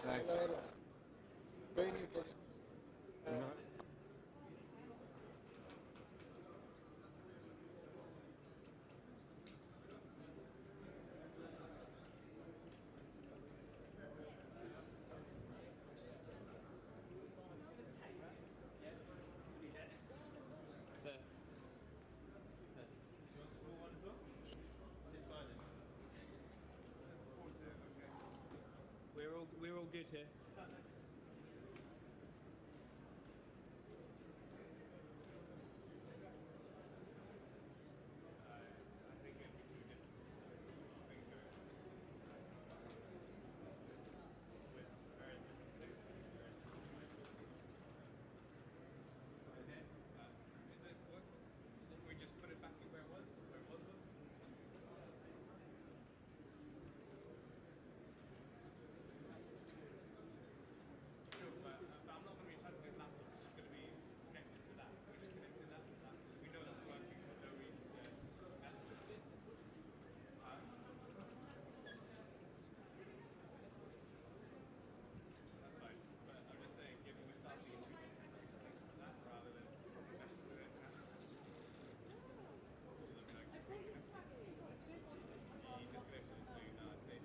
Hello, hello. Waiting for the. No. So, we're all good here. Is it what? Can we just put it back where it was? Where it was? Sure, but I'm not going to be touching his laptop. It's just going to be connected to that. We're just connecting that to that. We know that's working. There's no reason to mess with it. That's fine. But I'm just saying, given we're starting to connect to that rather than mess with it. He disconnected it, so now it's safe.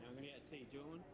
I'm gonna get a tea. Do you want one?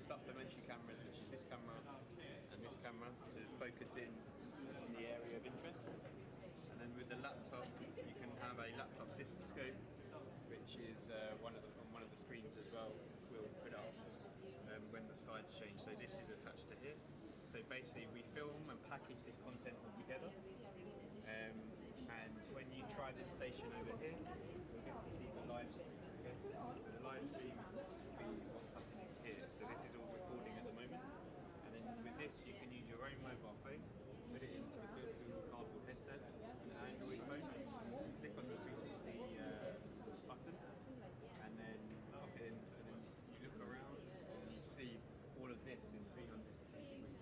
supplementary cameras, which is this camera and this camera, to focus in the area of interest. And then with the laptop, you can have a laptop cystoscope, which is on one of the screens as well. We'll put up when the slides change. So this is attached to here. So basically, we film and package this content all together. And when you try this station over here, you'll get to see the live stream. Okay? So the live stream will be what's happening here. So this is all recording at the moment. And then with this, you can use your own mobile phone, put it into a Google Cardboard headset, an Android phone, click on the 360 button, and then pop it in, and then you look around and you see all of this in 360 degrees.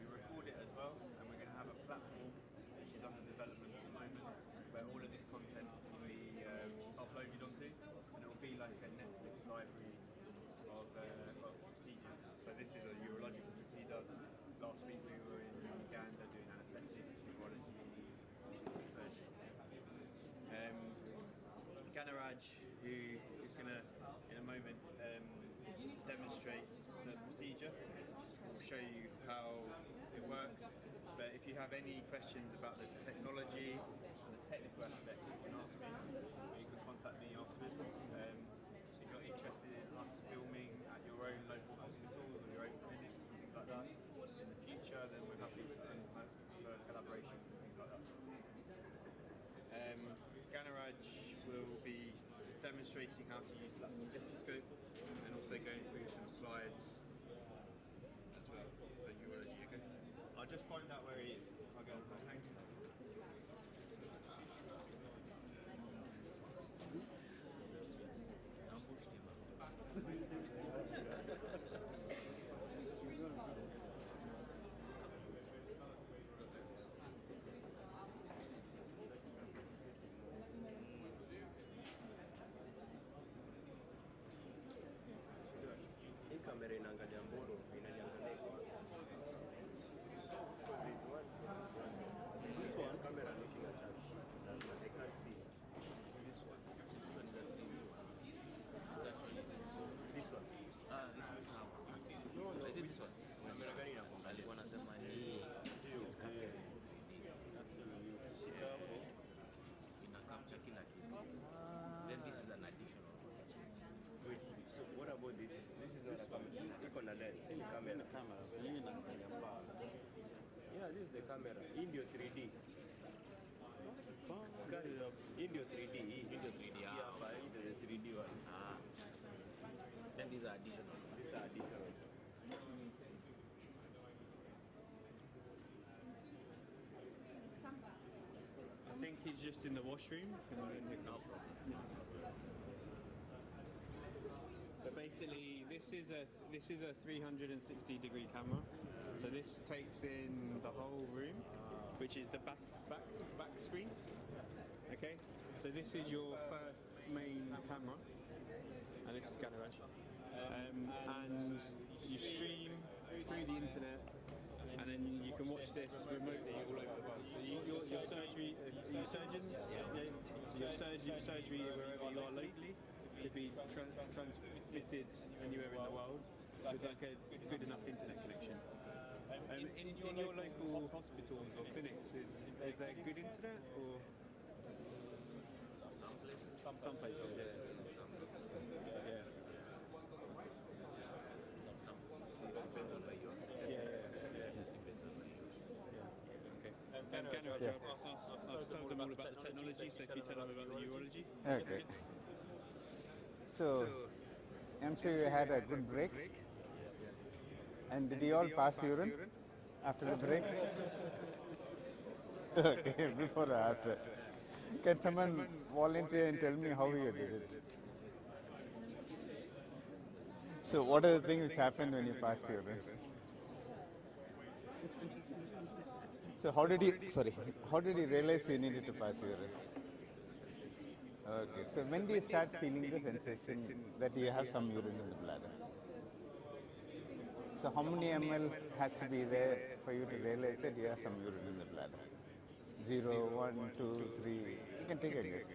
We record it as well, and we're going to have a platform which is under development at the moment, where all of this content can be uploaded onto, and it will be like a Netflix library of procedures. So this is a urological procedure. Last week we were in Uganda doing anesthetics, urology, surgery. Ganaraj, who is going to, in a moment, demonstrate the procedure, will show you how it works. But if you have any questions about the technology and the technical aspect, you can ask me, or you can contact me afterwards. If you're interested in us filming at your own local hospitals or your own clinics and things like that in the future, then we're happy to for collaboration and things like that. Ganaraj will be demonstrating how to use the cystoscope and also going through some slides as well for urology. Okay? I'll just find out where he is. I'll go. Thank you. Hii kamera inaangalia mboro, inaniangalia kwa. This one camera looking at us, but I can't see. This one. This one is a 3D one. This one. This one. No, no, Is it which this one? Kamera gani inakuangalia? Alikuwa anasema ni it's capture. Ukishika hapo Ina capture kila kitu. Then this is an additional. Wait, so what about this? This is not a camera. Iko na lens. Hii ni camera. kamera hii inaangalia mbali. Yeah, this is the camera. Hii ndio 3D. Hii ndio 3D. Hii ndio 3D. Ah, Hapa hii ndio 3D one. Ah. Then these are additional. These are additional. I think he's just in the washroom. No problem. But basically, this is a 360 degree camera. So this takes in the whole room, which is the back screen. Okay. So this is your first main camera, and this is Ganaraj. And you stream through the internet, and then you can watch this remotely all over the world. So your surgery, your surgeons, your surgery wherever you are locally could be transmitted anywhere in the world with like a good enough internet connection. In your local hospitals or clinics, is there good internet or? Some places. Some places, yes. Yeah. Some depends on where you are. Yeah. Depends on where you are. Okay. Ganaraj, I've told them all about the technology, so if you tell them about the urology. Okay. So, I'm sure you had a good break. And did you all pass urine after the break? Okay, before or after. Can someone volunteer and tell me how you did it? So, what are the things which happened when you passed urine? So, how did you realize you needed to pass urine? Okay, so when do you start feeling the sensation that you have some urine in the bladder? So how many ml has to be there for you to realize that you have some urine in the bladder? 0, 1, 2, 3, you can take a guess.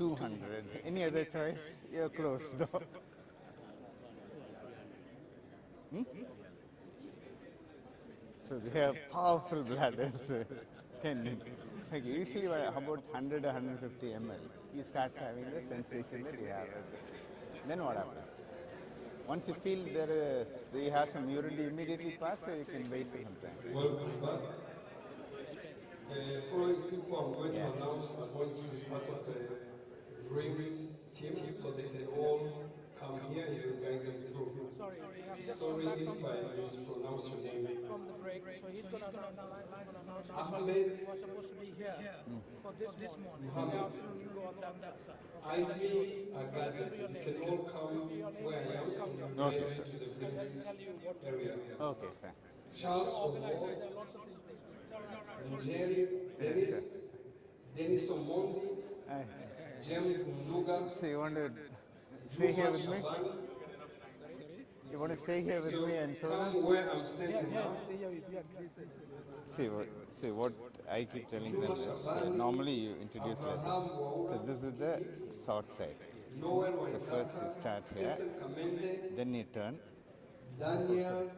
200. Any other choice? You're close though. Hmm? So they have powerful bladders. 10. Okay, usually about 100 or 150 ml, you start having the sensation that you have this. Then what happens? Once you feel you have some urine, you immediately pass, so you can wait for some time. Welcome back. Following people I'm going to announce are going to be part of the VRiMS team, so they can all come here and you'll guide them through. Sorry if I mispronounce your name. From the break, so he's going to announce. Ahmed Was supposed to be here for this morning. Muhammad. You go on that side. Ivy Agada, you can all come where I am and you'll guide them to the VRiMS area. Okay, fine. Charles Omo, Njeri Dennis Omondi, James Nduga, So you want to stay here with me? Shabani. You want to stay here with me and show them? Come where I'm standing now. See what I keep telling them is normally you introduce like this. So this is the short side. So first you start here, then you turn. Daniel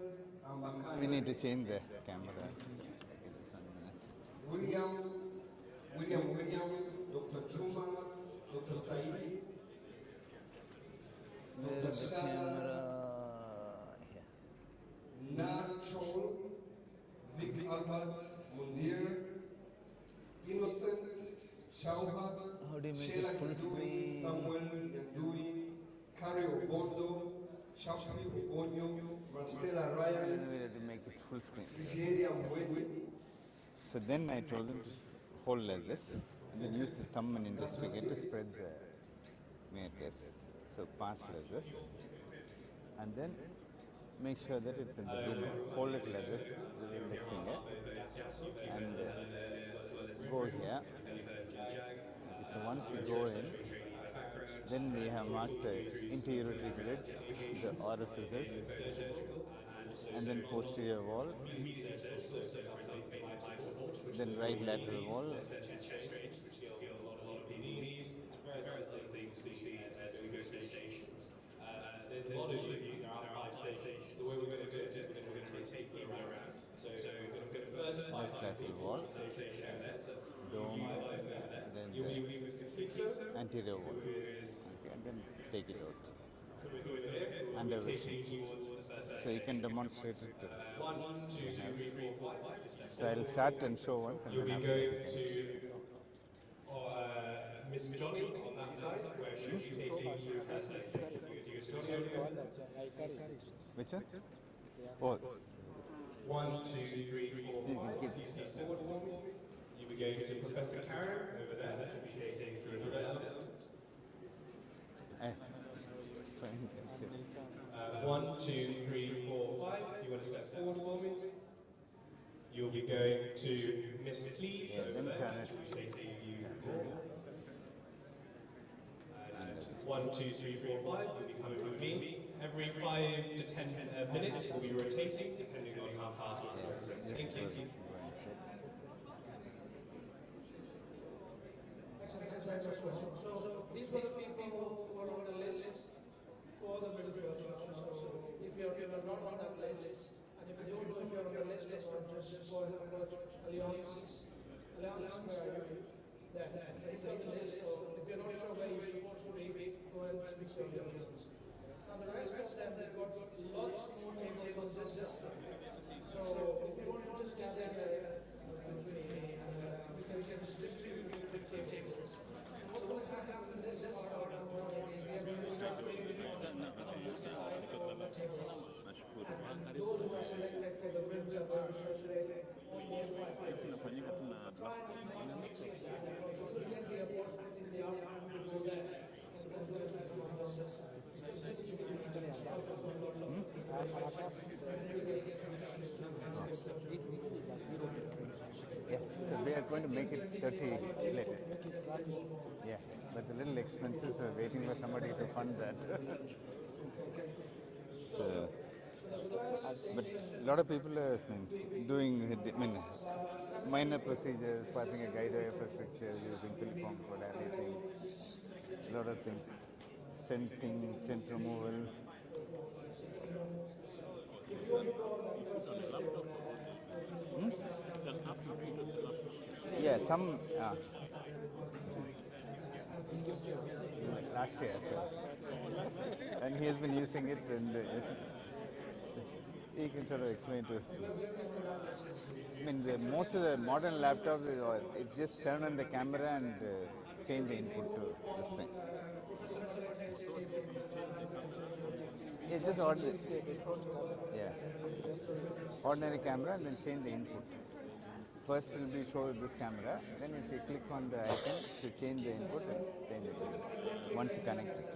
We Ambakani, need to change the camera. William, Dr. Chuma, Dr. Saidi, Dr. Shara, Nachol, Vic Albert, Mundir, Innocent, Shauba, Sheila Kidui, Samuel Yandui, Kari Obondo, Chapi Obonyo, Marcela Ryan, We have to make it full screen. Vivieri Amweni. So then I told them to hold like this, and then use the thumb and index finger to spread the meters. So pass like this, and then make sure that it's in the room. Hold it like this with the index finger, and go here. Okay, so once you go in, then we have marked the interiority bridge, the orifices, and then posterior wall, then right lateral wall, There's a lot of you, there are 5 stations. The way we're going to do it is we're going to take you around. So we're going to go first right lateral wall, dome, then the anterior wall, okay, and then take it out. Under vision. So you can demonstrate it too. 1, 2, 3, 4, 5. So I'll start and show once, and You'll then be after going that you can- to Miss Johnny on that side, where she'll be taking you through first station. Which one? Oh, 1, 2, 3, 4, you can 5. keep. If you step forward for me, you'll be going to Professor Karen over there, that will be taking through the red element. Fine, thank you. 1, 2, 3, 4, 5. If you want to step forward for me, you'll be going to Miss Cleese over then there, turn that it. will be taking you through. 1, 2, 3, 4, 5. You'll be coming with me. Every 5 to 10 minutes, we'll be rotating, depending on how fast we're going. Thank you. So these were the people who were on the list for the military workshop. So if you're not on that list, and if you don't know if you're on the list or just go and approach Alliance, where are you? There. It's on the list, so if you're not sure where you're supposed to be, go and speak to your officers. Now the rest of them, they've got lots more tables on this side. So if you want to just gather there, we can distribute 50 tables. What's going to happen in this part of the morning is we are going to start maybe on this side of the tables. And those who are selected for the VRiMS are going to circulate on those 5 tables. Try and minimize mixing that because you will get the opportunity in the afternoon to go there and come to us on this side. Just keep it Yeah, so we are going to make it 30 later. Yeah, but a little expensive, so waiting for somebody to fund that. So, but a lot of people are doing minor procedures, passing a guide IFS picture, using film modality. lot of things. Stenting, stent removal. Yeah, some last year. And he has been using it, and he can sort of explain to us. I mean, most of the modern laptops, it just turn on the camera and change the input to this thing. Yeah, just ordinary. Yeah, ordinary camera, and then change the input. First it will be show this camera, then if you click on the icon to change the input and change it once you connect it.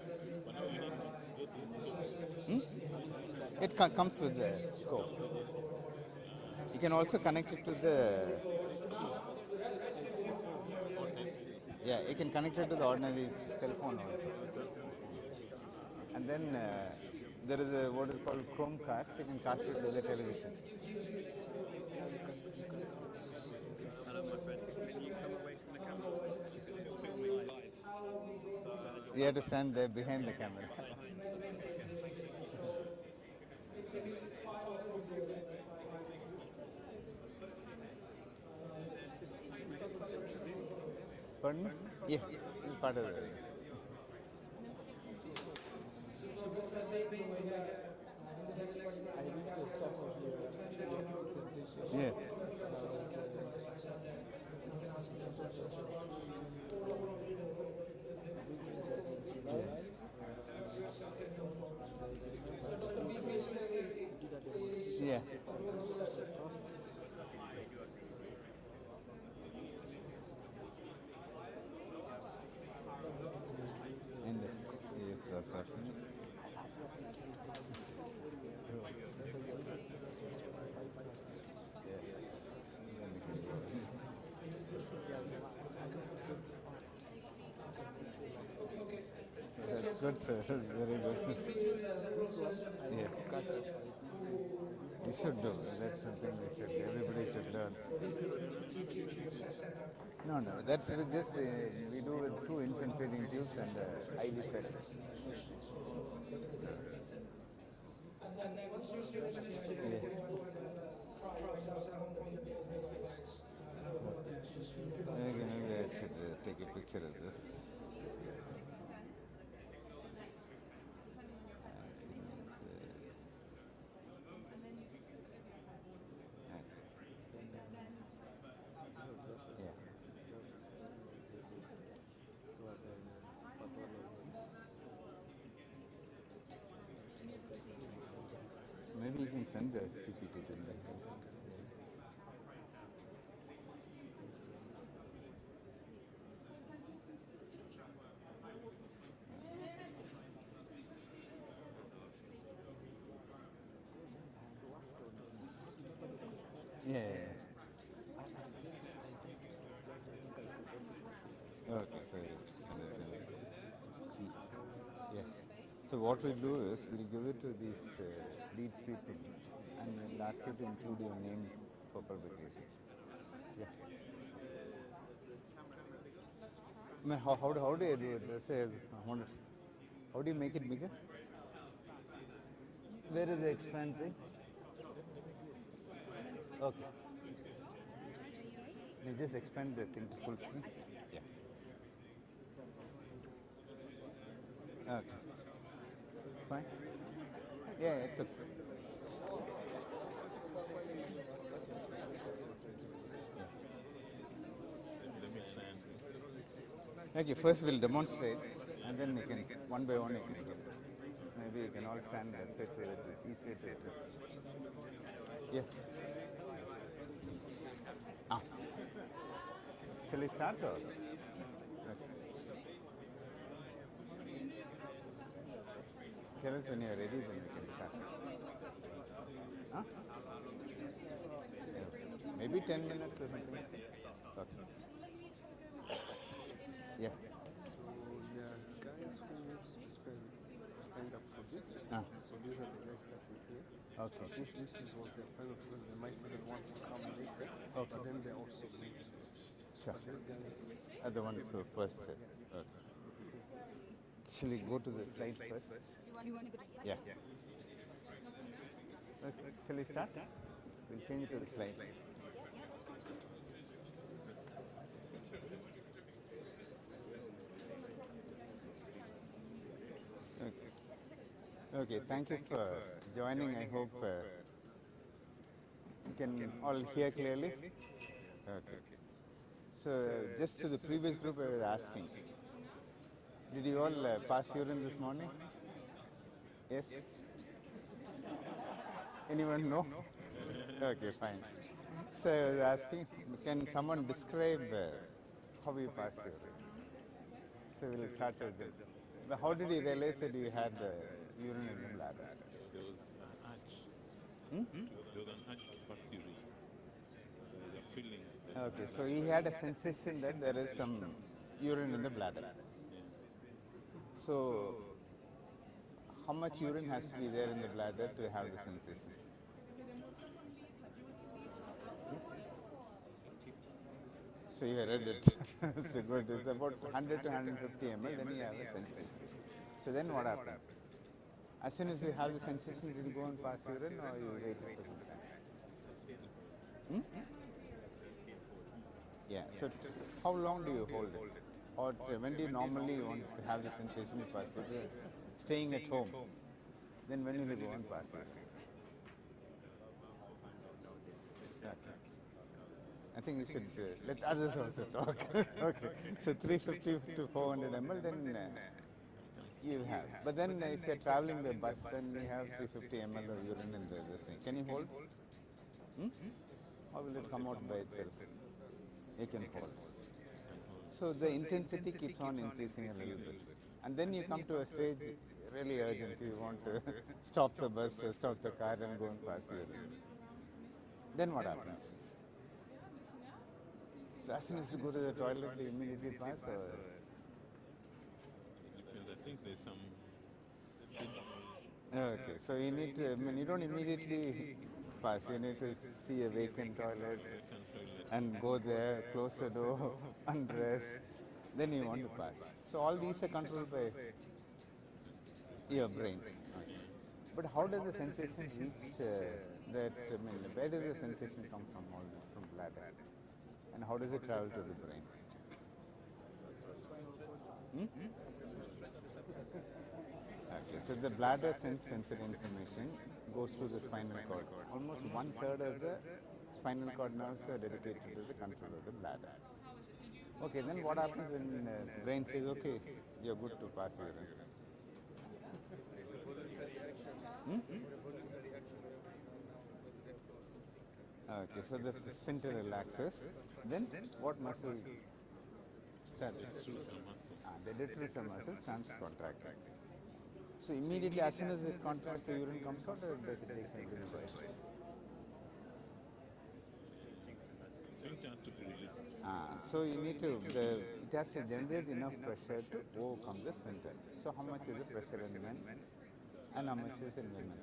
It comes with the scope. You can also connect it to the you can connect it to the ordinary cell phone also. And then there is a what is called Chromecast. You can cast it to the television. Hello, my friend. Can you come away from the camera? Because it's filming live. You have to stand there behind the camera. Pardon? Yeah, it's part of the. Yeah. Yeah. In the that's right. That's good, sir. Very good. Yeah. We should do. That's something we should. Everybody should learn. No, that's just we do with 2 infant feeding tubes and IV set. Maybe I should take a picture of this. Maybe you can send the PPT to me. Yeah. Okay, so yeah. So what we do is we'll give it to these leads people and we'll ask you to include your name for publication. Yeah. I mean, how do you do it? Let's say, how do you make it bigger? Where is the expand thing? Okay. You just expand the thing to full screen? Yeah. Okay. Fine? Yeah, it's okay. Okay, first we'll demonstrate and then we can, one by one you can do. Maybe you can all stand and sit easy. Yeah. Shall we start or? Okay. Tell us when you are ready, then we can start. Huh? Maybe 10 minutes or something. Okay. Yeah. So the guys who signed up for this, so these are the guys that we pay. Okay. Since this was their plan, of course, they might even want to come later, but then they're also late. Sure. But these guys are the ones who first. Okay. actually go to the slides first. You want to go to Yeah. Okay. Shall we start? We'll change it to the slide. Okay. Okay, thank you for joining. I hope you can all hear clearly. Okay. So, just to the previous group, I was asking, did you all pass urine this morning? Yes? Anyone know? Okay, fine. So, I was asking, can someone describe how you passed urine? So, we'll start with it. But how did you realize that you had urine in the bladder? There was an urge. There was an urge to pass urine. There was a feeling. Okay, so he had a sensation that there is some urine in the bladder. So, how much urine has to be there in the bladder to have the sensation? So you read it. So good. It's about 100 to 150 ml, then you have a sensation. So then what happened? As soon as you have the sensation, did you go and pass urine or you waited for some time? Yeah, so how long do you hold it? Or when do you normally want to have the sensation you pass it? Staying at home, then when will you go and pass it? I think you should let others also talk. Okay, so 350 to 400 ml, then you have. But then if you're traveling by bus and you have 350 ml of urine in this thing, can you hold? Or will it come out by itself? You can hold. So the intensity keeps on increasing a little bit. And then you come to a stage really urgent. You want to stop the bus, stop the car and go and pass urine. Then what happens? So as soon as you go to the toilet, you immediately pass or? Because I think there's some. Okay, so you need to, I mean, you don't immediately pass. You need to see a vacant toilet and go there, close the door, undress, then you want to pass. So all these are controlled by your brain. But how does the sensation reach that, I mean, where does the sensation come from all this, from bladder? And how does it travel to the brain? Okay, so the bladder sends sensory information, goes through the spinal cord. Almost 1/3 of the spinal cord nerves are dedicated to the control of the bladder. Okay, then what happens when the brain says, okay, you're good to pass urine? Okay, so the sphincter relaxes. Then what muscle starts? The detrusor muscle starts contracting. So immediately as soon as it contracts, the urine comes out, or does it take some little while? Sphincter has to be released. So you need to, it has to generate enough pressure to overcome the sphincter. So how much is the pressure in men and how much is in women?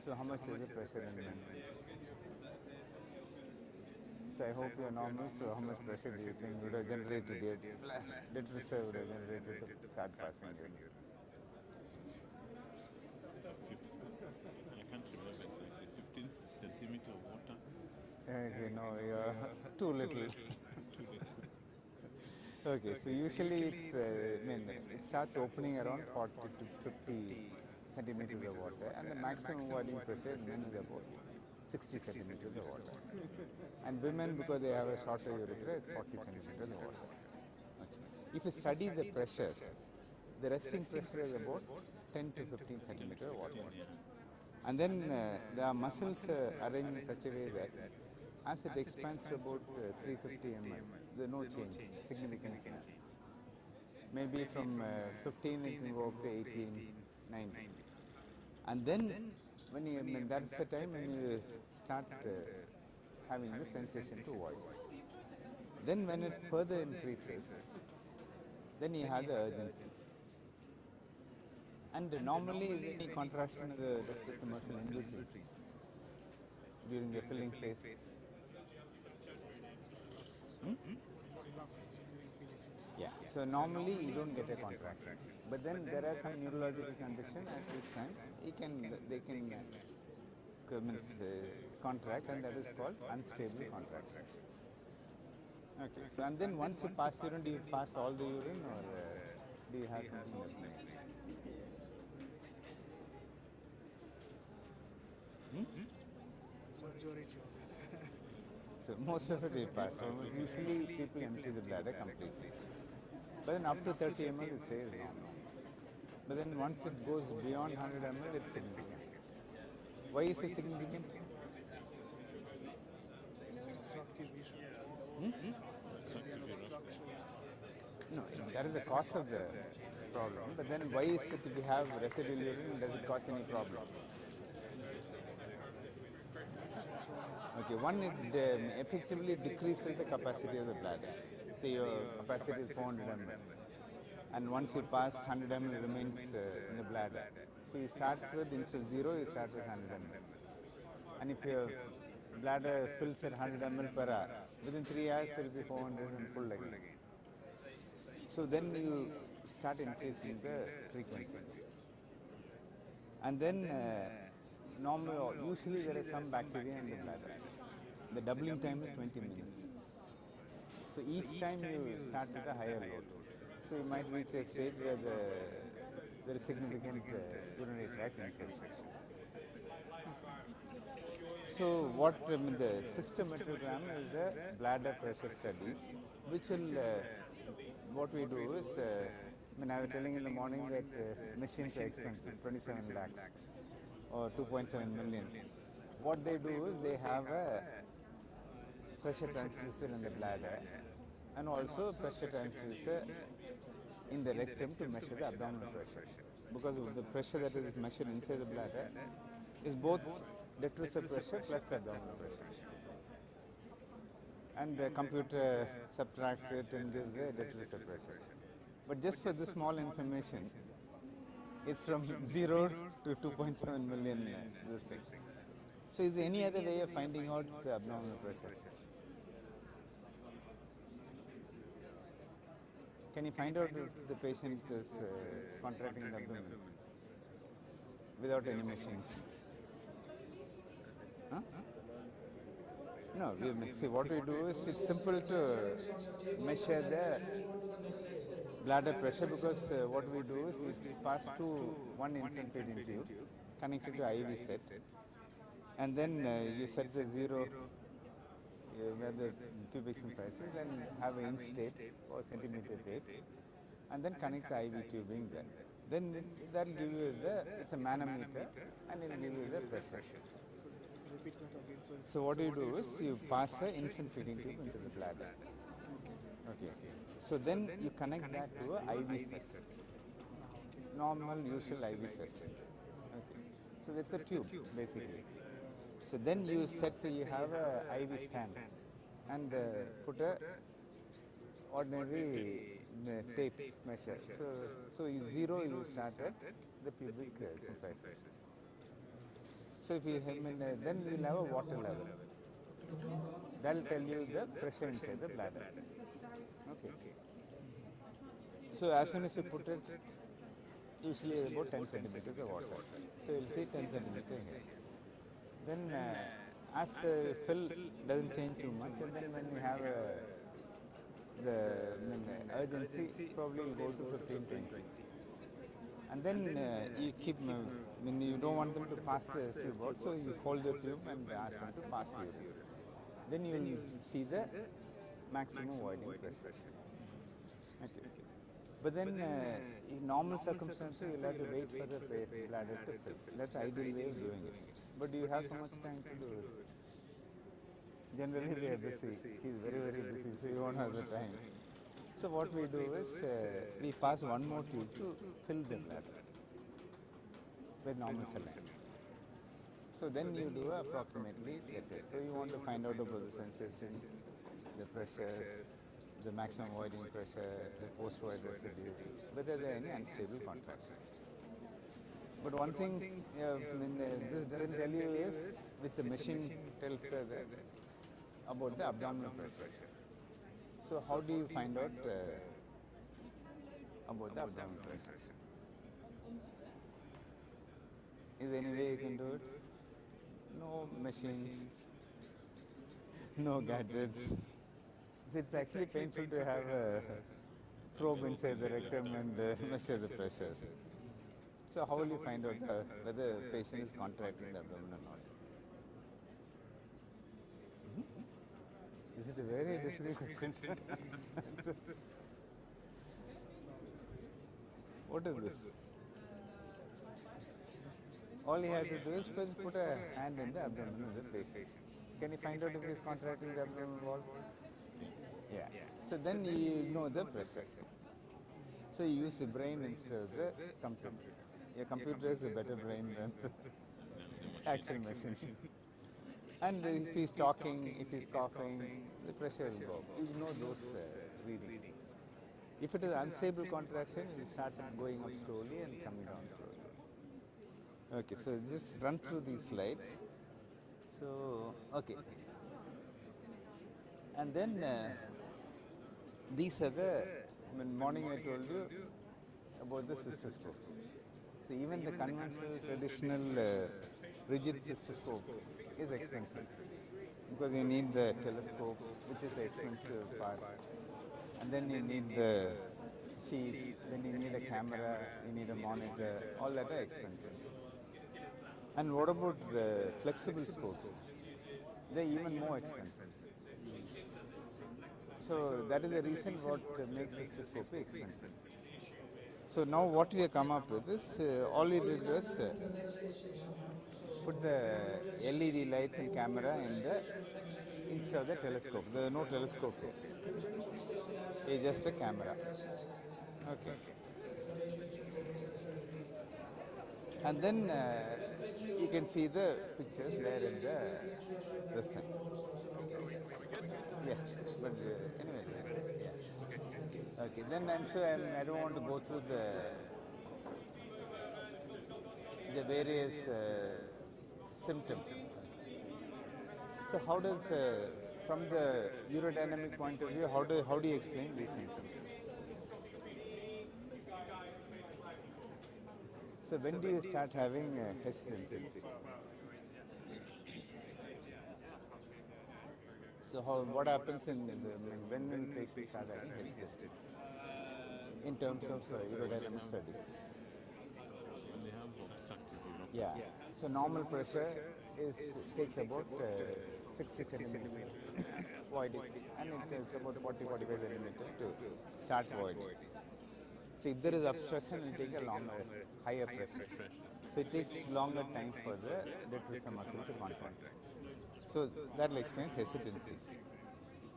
So how much is the pressure in men? So I hope you're normal, so how much pressure do you think would have generated your detrusor would have generated to start passing urine? I can't remember exactly. 15 centimeter of water. Okay, no, you're too little. Okay, so usually it's, I mean, it starts opening around 40 to 50 centimeters of water, and the maximum volume pressure in men is about 60 centimeters of water. And women, because they have a shorter urethra, it's 40 centimeters of water. Okay. If you study the pressures, the resting pressure is about 10 to 15 centimeters of water. And then the muscles arranged in such a way that as it expands to about 350 mm, there's no change, significant change. Maybe from 15 it can go up to 18, 19. And then when you, that's the time when you start having the sensation to void. Then when it further increases, then you have the urgency. And normally any contraction of the detrusor muscle in between during the filling phase. Yeah, So normally you don't get a contraction, but then there are some neurological conditions at which time they can contract, and that is called unstable contraction. Okay. So and then once you pass urine, do you pass all the urine, or do you have something else? So most of it you pass. So usually people empty the bladder completely. But then up to 30 ml it says normal. But then once it goes beyond 100 ml, it's significant. Why is it significant? No, that is the cause of the problem. But then why is it if you have residual urine, does it cause any problem? Okay, one is effectively decreases the capacity of the bladder. Say your capacity is 400 ml, and once you pass 100 ml, it remains in the bladder. So you start with, instead of 0, you start with 100 ml. And if your bladder fills at 100 ml per hour, within 3 hours it will be 400 and full again. So then you start increasing the frequency. And then usually there is some bacteria in the bladder. The doubling time is 20 minutes. So each time you start with a higher load. So you might reach a stage where there is significant urinary tract infection. So what the systematogram is the bladder pressure studies, which will what we do is, I was telling in the morning that machines are expensive, 27 lakhs or 2.7 million. What they do is they have a pressure transducer in the bladder and also a pressure transducer in the rectum to measure the abdominal pressure. Because the pressure that is measured inside the bladder is both detrusor pressure plus the abdominal pressure. And the computer subtracts it and gives the detrusor pressure. But just for this small information, it's from 0 to 2.7 million this thing. So is there any other way of finding out the abdominal pressure? Can you find out if the patient is contracting the abdomen without any machines? Huh? No, see what we do is it's simple to measure the bladder pressure, because what we do is we pass one infant feeding tube connected to IV set, and then you set the 0 where the pubic symphysis, then have an inch tape or centimeter tape, and then connect the IV tubing there. Then that will give you it's a manometer, and it will give you the pressure. So what you do is you pass the infant feeding tube into the bladder. Okay. So then you connect that to a IV set, normal usual IV set. Okay. So that's a tube basically. So then you have a IV stand and put a ordinary tape measure. So 0 you start at the pubic symphysis. So if you have, then you will have a water level. That will tell you the pressure inside the bladder. Okay. So as soon as you put it, usually about 10 centimeters of water. So you will see 10 centimeters here. Then as the fill doesn't change too much, and then when you have the urgency, probably will go to 15, 20. And then you keep, when you don't want them to pass the tube out, so you hold the tube and ask them to pass you. Then you will see the maximum voiding pressure. Okay. But then in normal circumstances, you will have to wait for the bladder to fill. That's the ideal way of doing it. But do you have so much time to do it? Generally we are busy. He is very, very busy, so you won't have the time. So what we do is we pass one more tube to fill the bladder with normal saline. So then you do approximately the test. So you want to find out about the sensation, the pressures, the maximum voiding pressure, the post-void residue, whether there are any unstable contractions. But one thing this doesn't tell you is, with the machine tells about the abdominal pressure. So how do you find out about the abdominal pressure. Is there any way you can do it? No machines, no gadgets. So it's actually painful to have a probe inside the rectum and measure the pressures. So how will you find out whether the patient is contracting the abdomen or not? Is it a very difficult question? What is this? All you have to do is put a hand in the abdomen of the patient. Can you find out if he is contracting the abdominal wall? Yeah. So then you know the pressure. So you use the brain instead of the computer. Your computer has a better brain than the actual machine. And if he's talking, if he's coughing, the pressure will go up. You know those readings. If it is unstable contraction, it will start going up slowly and coming down slowly. Okay, so just run through these slides. So, okay. And then these are the, morning I told you about the cystoscopes. So even the conventional, traditional rigid cystoscope is expensive because you need the telescope, which is the expensive part, and then you need the sheet, then you need a camera, you need a monitor, all that are expensive. And what about the flexible scopes? They're even more expensive. So that is the reason what makes cystoscopy expensive. So now what we have come up with is, all we did was put the LED lights and camera in the, instead of the telescope. There is no telescope here. It's just a camera. Okay. And then you can see the pictures there in the this thing. Yeah, but anyway, yeah. Okay, then I'm sure I don't want to go through the various symptoms. So how does, from the urodynamic point of view, how do you explain these symptoms? So when do you start having hesitancy? So what happens when will patients start having hesitancy in terms of urodynamic study? When they have obstructive uropathy. Yeah. So normal pressure takes about 60 centimeters voiding, and it takes about 40-45 centimeters to start voiding. So if there is obstruction, it will take a longer, higher pressure. So it takes longer time for the detrusor muscle to contract. So that will explain hesitancy.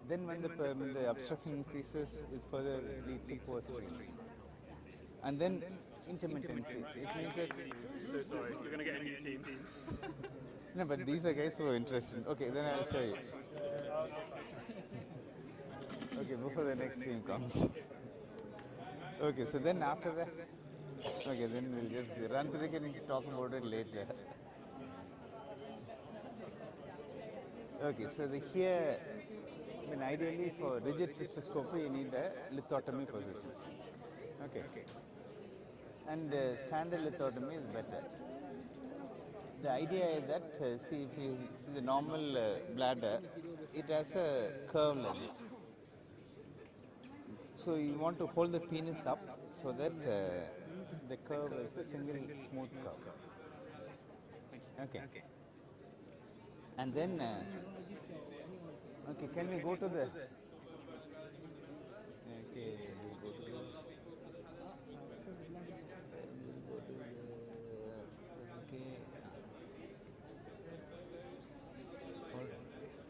Then when the obstruction increases, it further leads to poor stream. And then intermittency. It means that... So sorry, you're going to get a new team. No, but these are guys who are interested. Okay, then I'll show you. Okay, before the next team comes. Okay, so then after that, okay, then we'll just run through, we can talk about it later. Okay, so here, ideally for rigid cystoscopy, you need a lithotomy position. Okay. And standard lithotomy is better. The idea is that, see, if you see the normal bladder, it has a curve like this. So you want to hold the penis up so that the curve is a single smooth curve. Okay. And then, okay, can we go to the... Okay, we'll go to...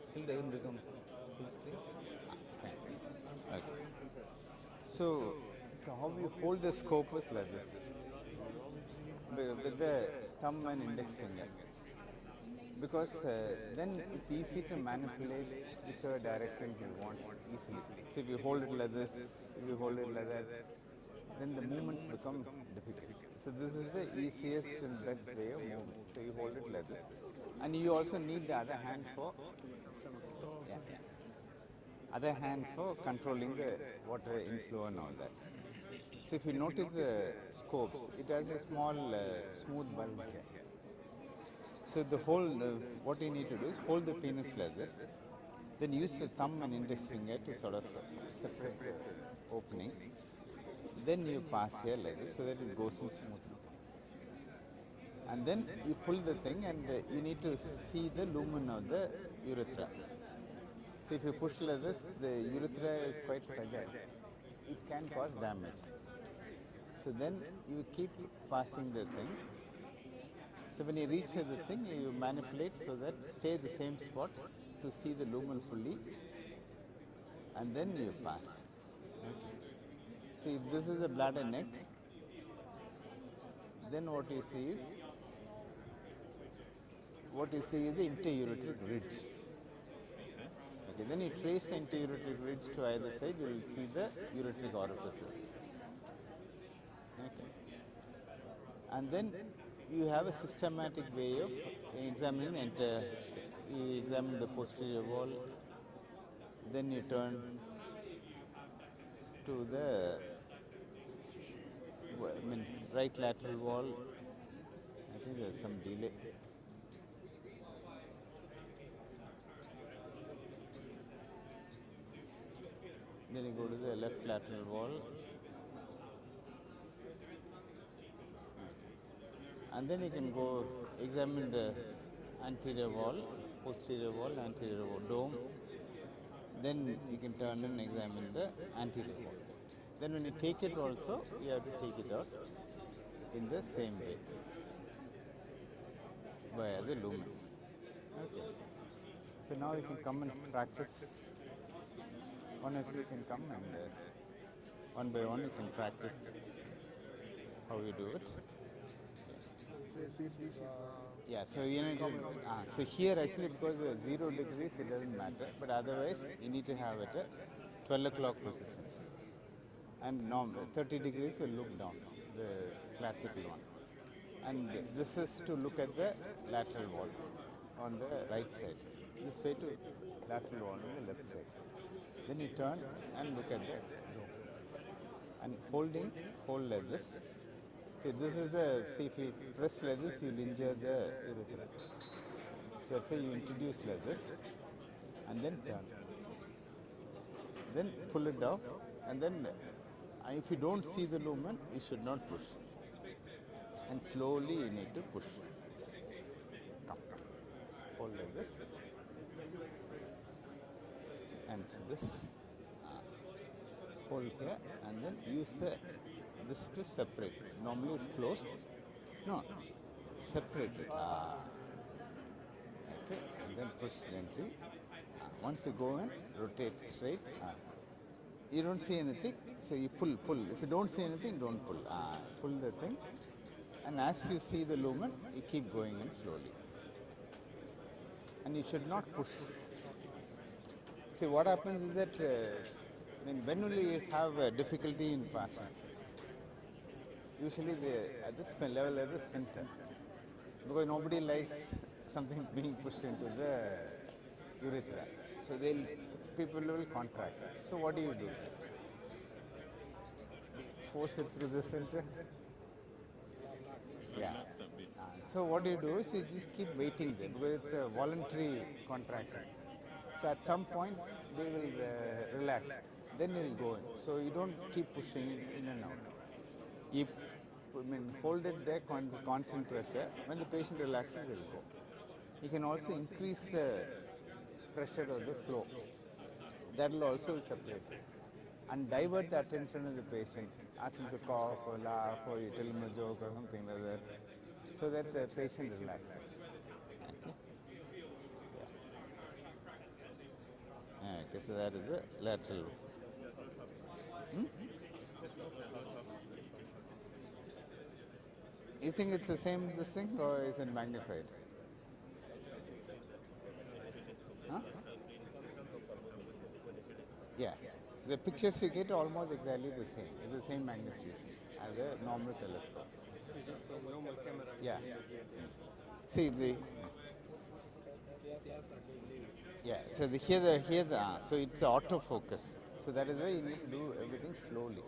Still doesn't become full screen? Okay. So how we hold the scope is like this, with the thumb and index finger, because then it's easy to manipulate whichever direction you want easily. So if you hold it like this, if you hold it like that, then the movements become difficult. So this is the easiest and best way of movement. So you hold it like this, and you also need the other hand for controlling the water inflow and all that. So if you notice the scopes, it has a small smooth bulb here. So the whole, what you need to do is hold the penis like this, then use the thumb and index finger to sort of separate the opening. Then you pass here like this so that it goes in smoothly. And then you pull the thing and you need to see the lumen of the urethra. So if you push like this, the urethra is quite fragile. It can cause damage. So then you keep passing the thing. So when you reach this thing, you manipulate so that stay the same spot to see the lumen fully, and then you pass. Okay. So if this is the bladder neck, then what you see is the inter-ureteric ridge. Okay, then you trace the inter-ureteric ridge to either side, you will see the ureteric orifices. Okay. And then you have a systematic way of examining the entire. You examine the posterior wall, then you turn to the right lateral wall. I think there's some delay. Then you go to the left lateral wall. And then you can go examine the anterior wall, posterior wall, anterior wall, dome. Then you can turn and examine the anterior wall. Then when you take it also, you have to take it out in the same way via the lumen. Okay. So now you can come and practice. One of you can come and one by one you can practice how you do it. So if this is Yeah, so you need to, so here actually because 0 degrees it doesn't matter, but otherwise you need to have it at 12 o'clock position. And 30 degrees will look down, the classical one. And this is to look at the lateral wall on the right side. This way to lateral wall on the left side. Then you turn and look at the dome. And hold like this. See, this is the, see if you press like this, you'll injure the urethra. So let's say you introduce like this, and then turn. Then pull it down, and then if you don't see the lumen, you should not push. And slowly you need to push. Come. Hold like this. And this. Hold here, and then use this to separate. Normally it's closed. No, separate it. Okay, and then push gently. Once you go in, rotate straight. You don't see anything, so you pull. If you don't see anything, don't pull. Pull the thing. And as you see the lumen, you keep going in slowly. And you should not push. See, what happens is that when will you have difficulty in passing? Usually at this level of the sphincter, because nobody likes something being pushed into the urethra. So people will contract. So what do? Force it through the sphincter? Yeah. So what you do is you just keep waiting there because it's a voluntary contraction. So at some point they will relax. Then you will go in. So you don't keep pushing in and out. You hold it there, constant pressure. When the patient relaxes, it will go. You can also increase the pressure of the flow. That will also separate it. And divert the attention of the patient. Ask him to cough or laugh or you tell him a joke or something like that. So that the patient relaxes. Okay. Yeah. Okay, so that is the lateral. You think it's the same this thing or is it magnified? Huh? Yeah. The pictures you get are almost exactly the same. It's the same magnification as a normal telescope. normal camera. Yeah. See the. Yeah. So so it's autofocus. So that is why you need to do everything slowly.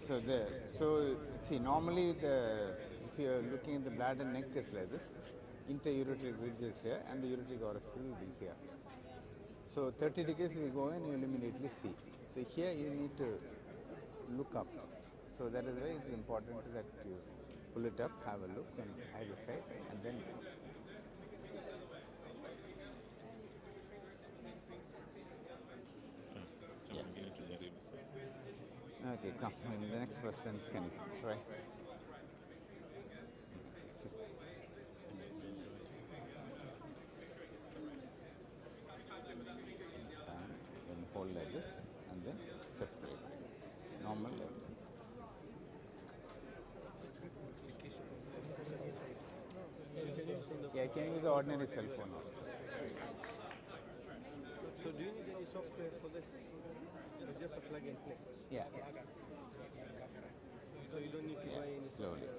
So there. So see, normally if you are looking at the bladder neck is like this, interureteric ridge is here, and the ureteric orifice will be here. So 30 degrees we go in, you will immediately see. So here you need to look up. So that is why it is important that you pull it up, have a look on either side, and then. Okay, come. And the next person can try. Then hold like this, and then separate. Normal like this. Yeah, I can use the ordinary cell phone also. So do you need any software for this? It's just a plug and play. Yeah. So you don't need to buy any Slowly.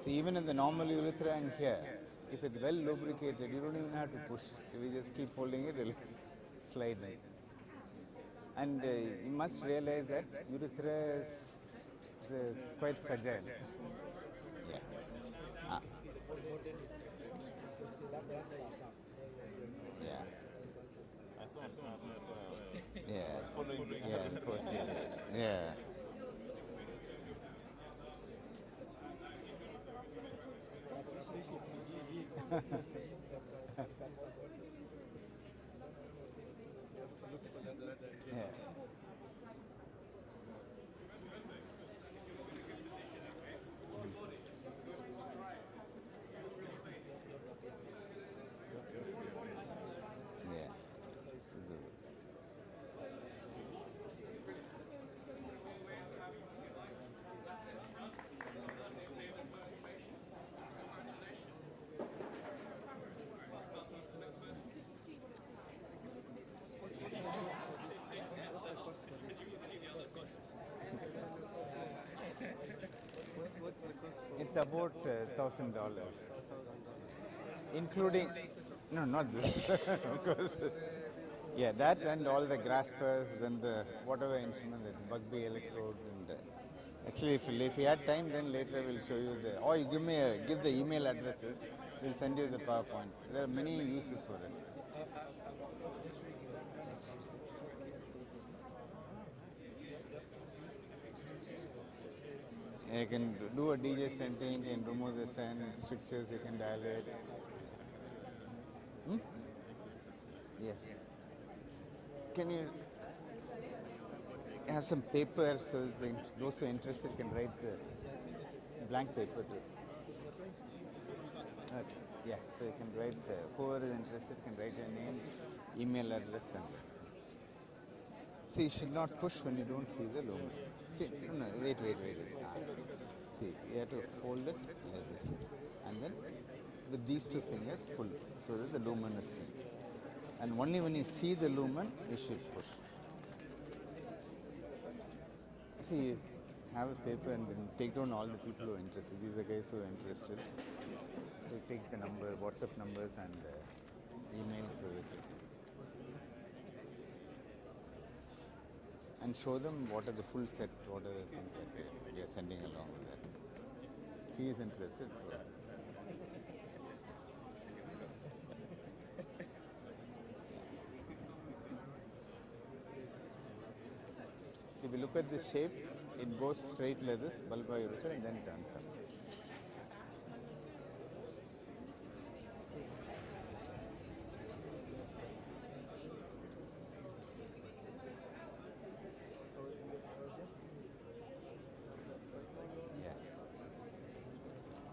See, even in the normal urethra and here, if it's well lubricated, you don't even have to push. If you just keep holding it, it'll slide in. And you must realize that urethra is quite fragile. Yeah. Ah. Yeah. Yeah. Yeah, of course. Yeah. Yeah. Yeah. It's about $1,000, including no, not this, of course. Yeah, that and all the graspers, then the whatever instrument, the Bugby electrode, and actually, if you had time, then later we'll show you the. Or you give the email addresses. We'll send you the PowerPoint. There are many uses for it. You can do a DJ stenting, you can remove the stent, strictures you can dilate. Yeah. Can you have some paper so that those who are interested can write the blank paper too? Okay. Yeah, so you can write, whoever is interested can write your name, email address, and see, you should not push when you don't see the lumen. See, no, wait. See, you have to hold it like this, and then with these two fingers pull so that the lumen is seen. And only when you see the lumen, you should push. See, have a paper and then take down all the people who are interested. These are guys who are interested. So take the number, WhatsApp numbers, and email services. And show them what are the full set, what are the things that we are sending along with that. He is interested, so. See, if you look at this shape, it goes straight like this, bulbar urethra, and then turns up.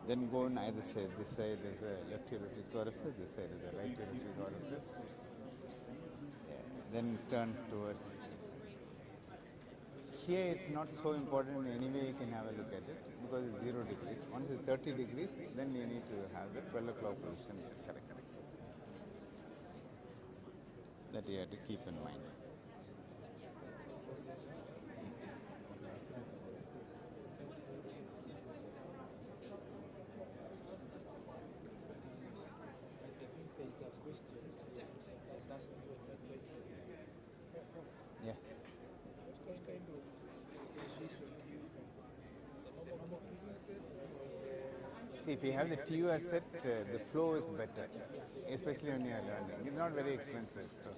Then go on either side. This side is a left ureteric orifice, this side is a right ureteric orifice. Yeah. Then turn towards. Here it's not so important, anyway you can have a look at it because it's 0 degrees. Once it's 30 degrees, then you need to have the 12 o'clock position correct. That you have to keep in mind. Yeah. What kind of See, if you have the TUR set, the flow is better, especially when you are learning. It's not very expensive. So.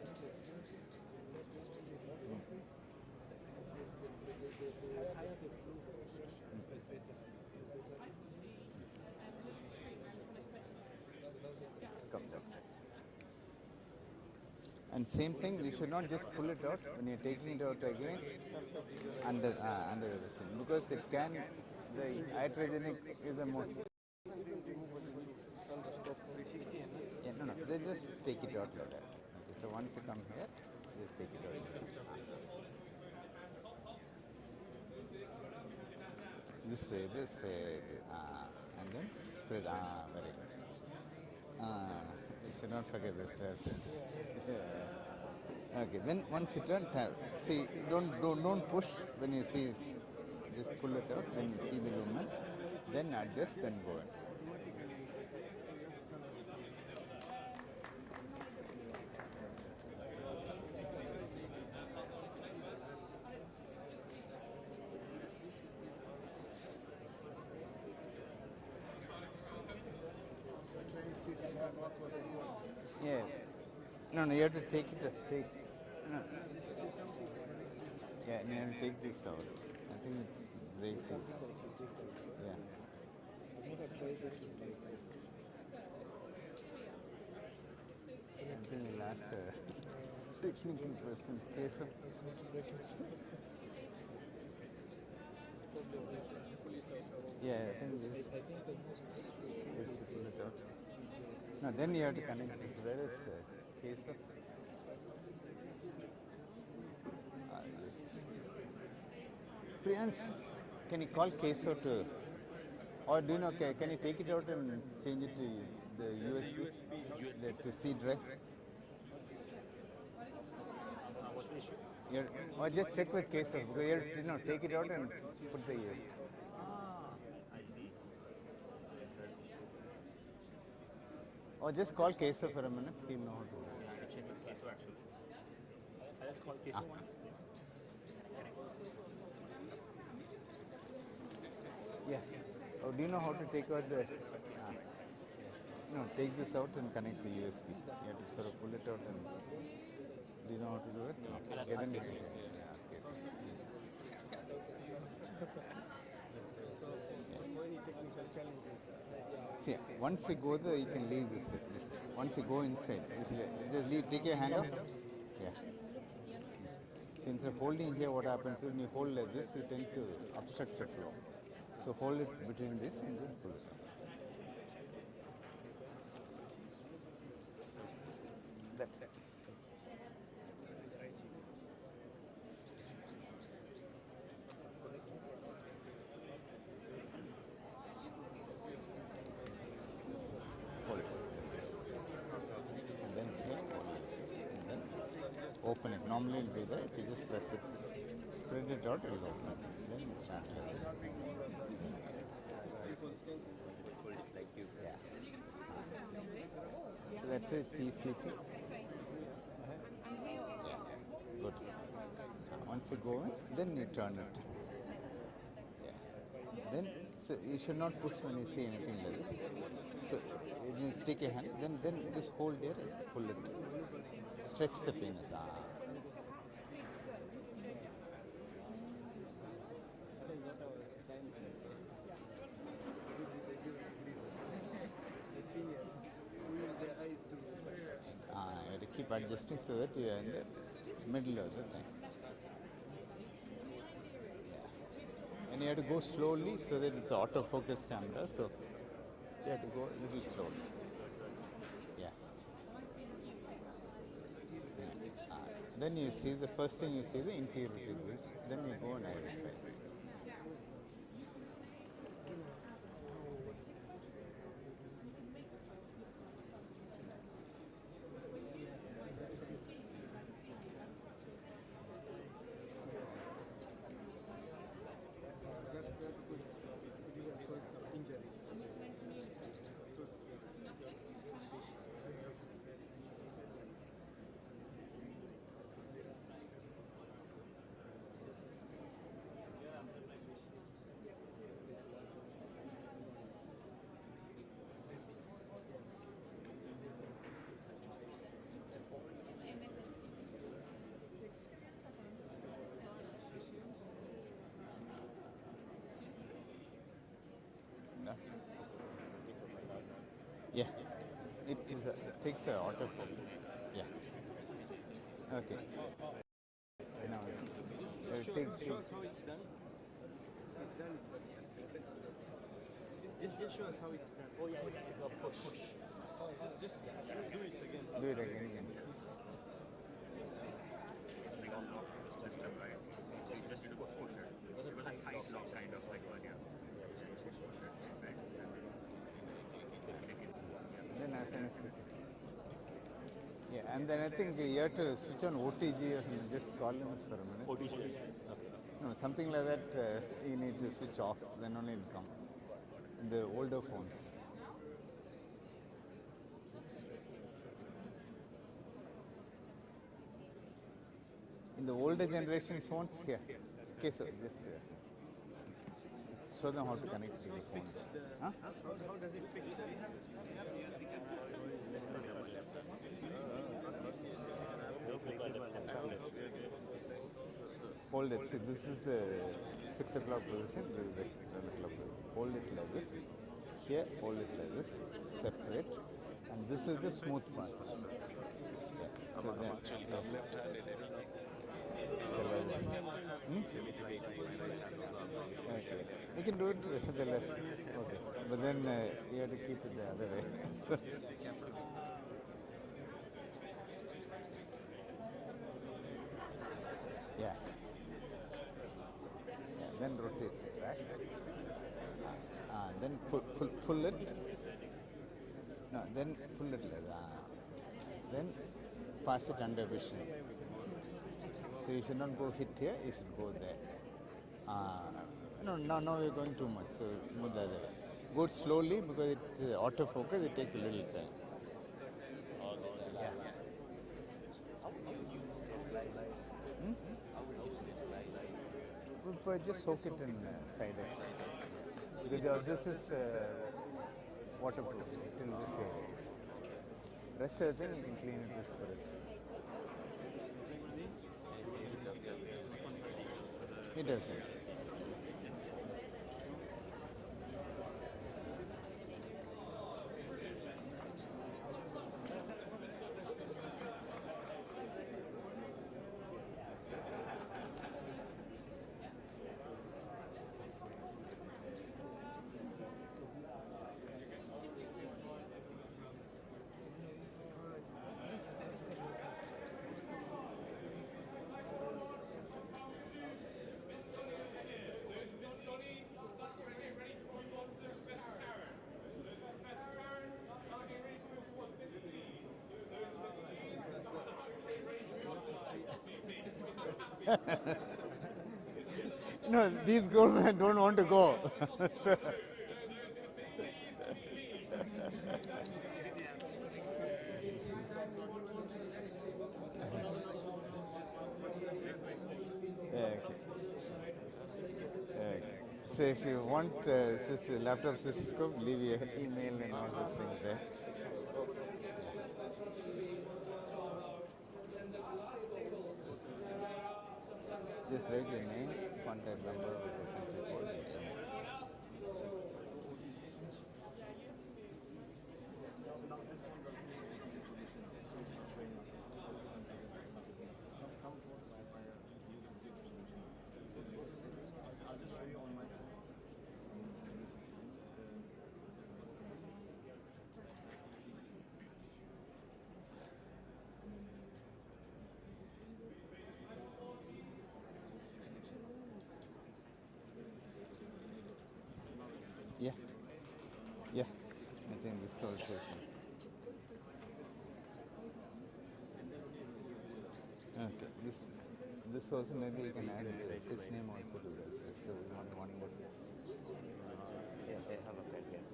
Come, that's it. And same thing, you should not just pull it out when you're taking it out again under the machine, because it can, the iatrogenic is the most. Yeah, no, they just take it out like that. Okay, so once you come here, just take it out. This way, and then spread. Very good. You should not forget the steps. Yeah. Okay, then once you turn, see, don't push when you see. Just pull it out. Then you see the lumen. Then adjust. Then go in. Yeah. No, you have to take it. No. Yeah, you have to take this out. I think it's breaks it. Yeah. I think we'll ask the technical person. Case of. Yeah, I think this. Yes, pull it out. No, then you have to connect it. Where is the case of? Priyansh, can you call Queso to, or do you know, can you take it out and change it to the USB? To C drive? What's the issue? Or just check with Queso, because you have to take it out and put the I see. Or just call Queso for a minute, he'll know how to do it. I can check with Queso actually. I just called Queso once. Yeah. Oh, do you know how to take out the? No, take this out and connect the USB. You have to sort of pull it out and. Do you know how to do it? No. Ask Then Queso. ask Queso. See, once you go there, you can leave this. Once you go inside, just leave. Take your hand out. Yeah. Since you're holding here, what happens is when you hold like this, you tend to obstruct the flow. So hold it between this and then pull it out. That's it. Hold it. And then here, hold it. And then open it. Normally it'll be there. If you just press it, spread it out, it will open. Then you start. Like you. Yeah. So that's it, CCT. Yeah. Good. Once you go in, then you turn it. Yeah. Then, so you should not push when you see anything like this. So you just take a hand, then just hold here and pull it. Stretch the penis. You have to keep adjusting so that you are in the middle of the thing. Yeah. And you have to go slowly so that it's autofocus camera, so you have to go a little slowly. Yeah. Then you see, the first thing you see the interior views, then you go on either side. Yeah, it takes a autofocus. Yeah. Okay. Now it takes. Show us how it's done. It's done. This just show us how it's done. Oh yeah, it's a push. Just do it again. Do it again. Then as soon as yeah, and then I think you have to switch on OTG or something. Just call him for a minute. OTG. Okay. No, something like that. You need to switch off. Then only it will come. In the older phones. In the older generation phones, here. Okay, so just show them how to connect to the phone. Huh? How does it pick? Hold it. See, this is the 6 o'clock position. This is the 10 o'clock position. Hold it like this. Here, hold it like this. Separate. And this is the smooth part. Yeah. So then, okay. You can do it to the left. Okay. But then you have to keep it the other way. So, yeah. Then rotate it back. Then pull it. No, then pull it like that. Then pass it under vision. So you should not go hit here, you should go there. No, now we're going too much, so move the other way. Go it slowly because it's autofocus, it takes a little time. Yeah. But just soak it in ICIGS. Because this is waterproof till this area. Rest of the thing you can clean it with spirit. It doesn't. No, these government don't want to go. So, so if you want laptop cystoscope, leave your email and all those things there. Just write your name, contact number with the country code. Yeah, yeah, I think this also. Okay, this also maybe you can add his name also to that. So one list. Yeah, they have a pen, yes.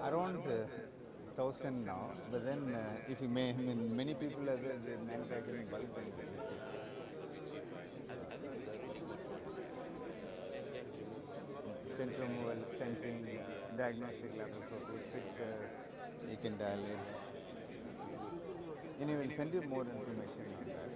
Around 1,000 now, but then if you may, I mean, many people are there, they manufacturing bulk and stent removal, stenting, diagnostic laparoscopy, which you can dial in. Anyway, we'll send you more information on that.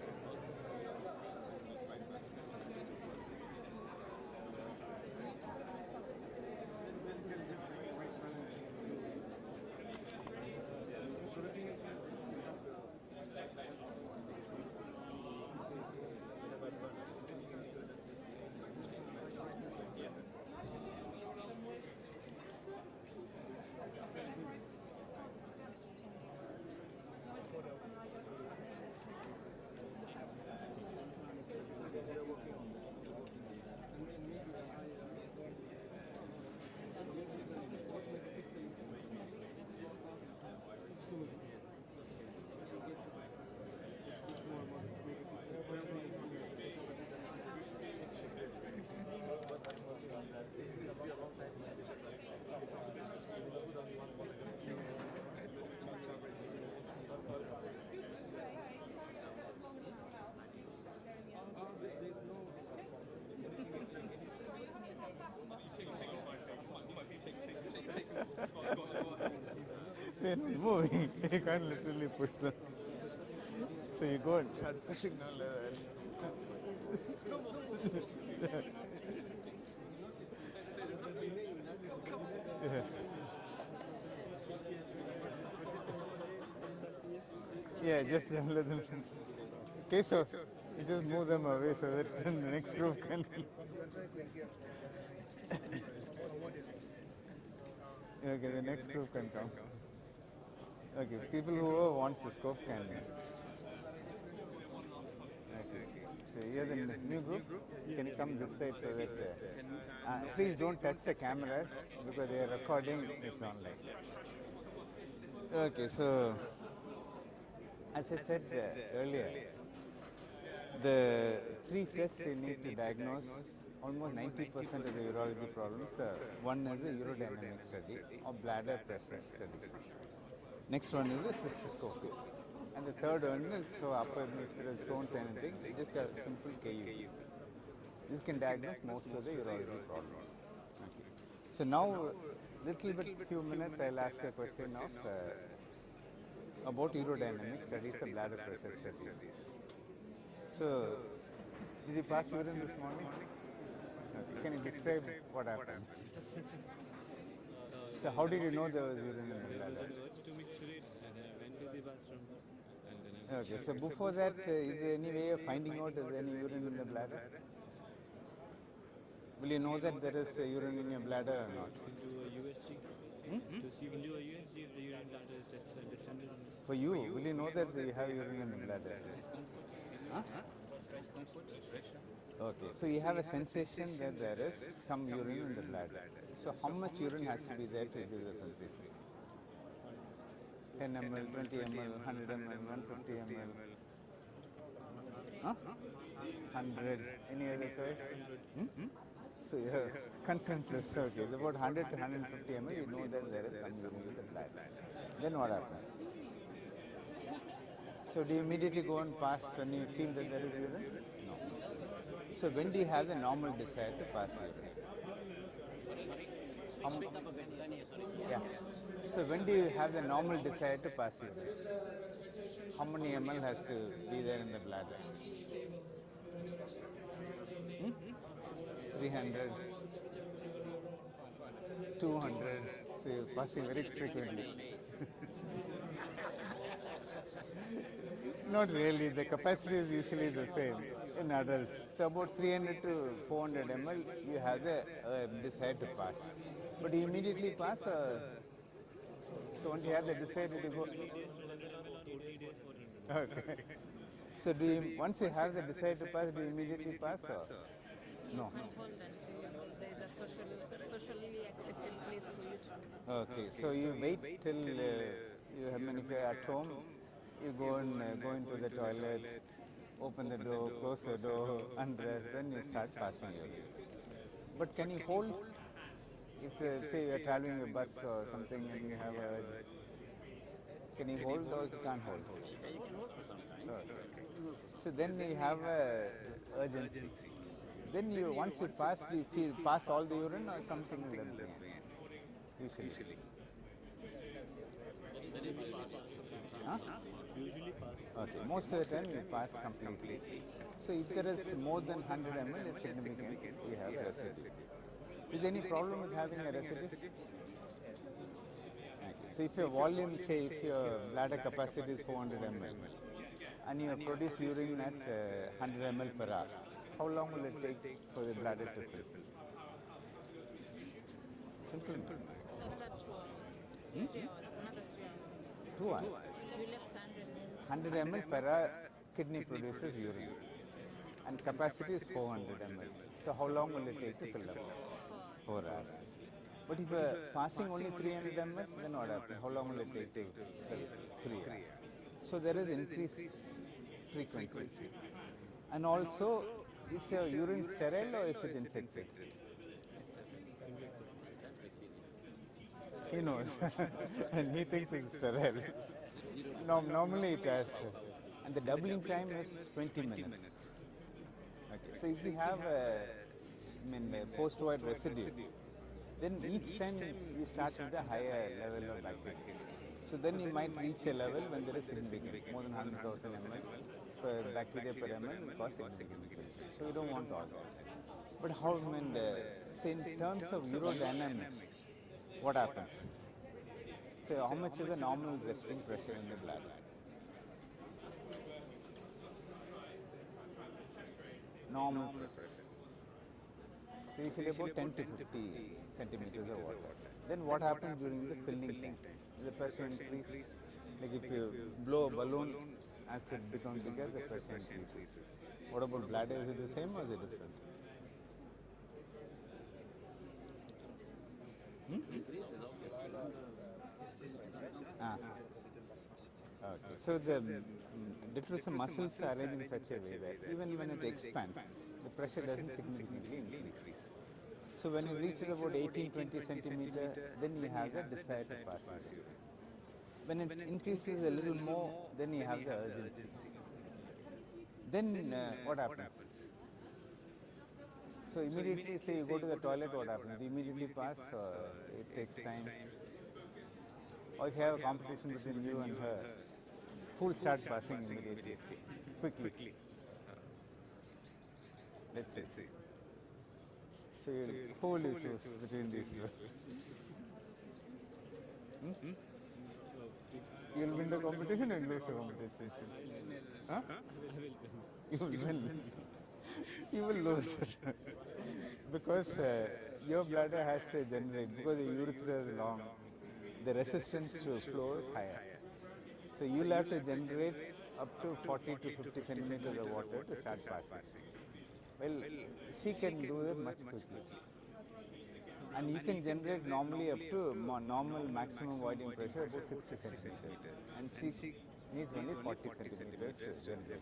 moving. You can't literally push them. So you go and start pushing all like that. Yeah. Yeah, just let them. Okay, so you just move them away so that the next group can. Okay, the next group can come. Okay, people who want the scope can. Okay, so you're the new group. Can you come this side so that? Please don't touch the cameras because they are recording. It's online. Okay, so as I said earlier, the three tests you need to diagnose almost 90% of the urology problems. One is the urodynamic study or bladder pressure study. Next one is the cystoscopy. And the third one is for upper if there are stones or anything, just a simple KU. This can diagnose most of the urology problems. Okay. So now, few minutes, I'll ask a question of about urodynamic studies and bladder pressure studies. So, did you pass urine this morning? Okay. Can you describe what happened? So, how did you know there was urine in the bladder? Okay, so before that, is there any way of finding out is there any urine in the bladder? Will you know that there is urine in your bladder or not? Do a USG. You can do a USG if the urine bladder is distended. For you, will you know that you have urine in the bladder? Huh? Okay, so you have a sensation that there is some urine in the bladder. So how much urine has to be there to give the sensation? 10 ml, 20 ml, 100 ml, 150 ml. Huh? 100. Any other choice? So you have consensus. Okay, it's about 100 to 150 ml. You know that there is some urine in the bladder. Then what happens? So do you immediately go and pass when you feel that there is urine? No. So when do you have the normal desire to pass urine? Yeah. So when do you have the normal desire to pass urine? How many ml has to be there in the bladder? 300, 200. So you're passing very frequently. Not really. The capacity is usually the same in adults. So about 300 to 400 ml, you have the desire to pass. But you immediately pass. So once you have the desire to go. Okay. So do you, once you have the desire to pass, do you immediately pass or no? You can't hold until there is a socially accepted place for you to. Okay. So you wait till you have, if you're at home, you go and go into the toilet, open the door, close the door, undress, then you start passing urine. But can you hold? If say you are traveling a bus or something and you have a, can you hold or you can't hold? Yeah, you can hold for some time. Okay. So then you have a urgency. Then you once you pass, do you pass all the urine or something left behind? Usually. Huh? Usually pass. Okay, most of the time you pass completely. So if there is more than 100 ml, it's significant. You have a residue. Is there any problem with having a residue? Okay. So if your volume, say if your bladder capacity is 400 ml and you produce urine at 100 ml per hour, how long will it take for the bladder to fill? Simple. Another 2 hours. 2 hours. We left 100 100 ml per hour, kidney produces urine and capacity is 400 ml. So how long will it take to fill up? 4 hours. But if you are passing only 300 ml, then what happens? How long will it take to fill? 3 hours. So there is increased frequency. And also, is your urine sterile or is it infected? He knows, and he thinks it's sterile. No, normally it has, and the doubling time is 20 minutes. Okay. So if we have a post-void residue, then each time you start with a higher level of bacteria. So then you might reach a level when there is significant, more than 100,000 ml per bacteria per ml will cause significant infection. So you don't want all that. But how, say in terms of urodynamics, what happens? So how much is the normal resting pressure in the bladder? Normal pressure. So usually about 10 to 50 centimeters of water. Then what happens during the filling time? The pressure increase. Like if you blow a balloon, as it becomes bigger, the pressure increases. What about bladder? Is it the same or is it different? Okay. So the detrusor muscles are arranged in such a way that even when it expands, the pressure doesn't significantly increase. So when it reaches about 18-20 centimeter, then you have the desire to pass urine. When it increases a little more, then you have the urgency. Then what happens? So immediately, say you go to the toilet, what happens? You immediately pass, or it takes time? Or if you have a competition between you and her, who will start passing immediately, quickly? Let's see. So who will you choose between these two? You will win the competition and lose the competition. Huh? You will win. You will lose. Because your bladder has to generate, because the urethra is long, the resistance to flow is higher. So you will have to generate up to 40 to 50 centimeters of water to start passing. Well, she can do it much quickly. And you can generate normally up to normal maximum voiding pressure about 60 centimeters. And she needs only 40 centimeters to generate.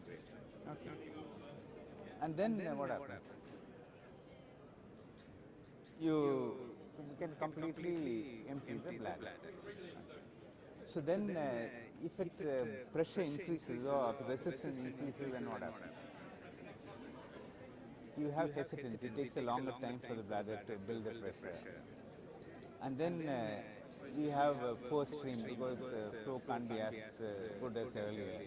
Okay. And then what happens? You can completely empty the bladder. So then if pressure increases or resistance increases, then what happens? You have hesitancy. It takes a longer time for the bladder to build the pressure. And then you have a poor stream because flow can't be as good as earlier.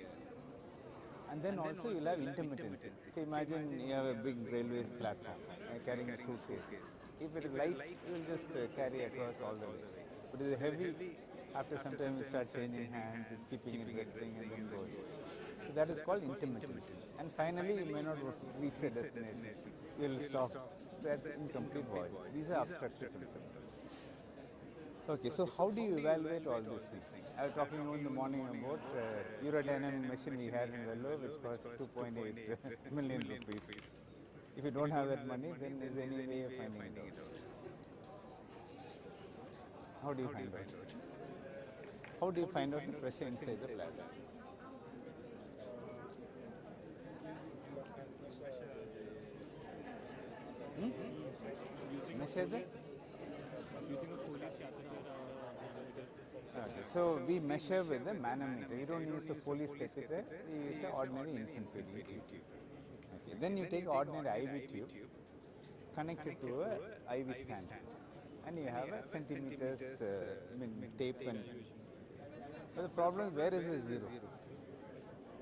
And then also you'll have intermittency. So imagine you have a big railway platform carrying a suitcase. If it is light, you will just carry across all the way. But if it is heavy, after some time you start changing hands, keeping it resting and then going. So that is called intermittency. And finally you may not reach the destination. You will stop. That's incomplete void. These are obstructive symptoms. Okay, so how do you evaluate all these things? I was talking in the morning about urodynamic machine we had in Vellore, which cost 2.8 million rupees. If you don't have that money, then is there any way of finding it out? How do you find out? How do you find out the pressure inside the bladder? Measure the? Using a Foley's catheter or Okay, so we measure with the manometer. You don't use a Foley's catheter, you use an ordinary infant feeding tube. Okay, then you take an ordinary IV tube, connect it to a IV stand, and you have a centimeters tape. And but the problem is, where is the zero?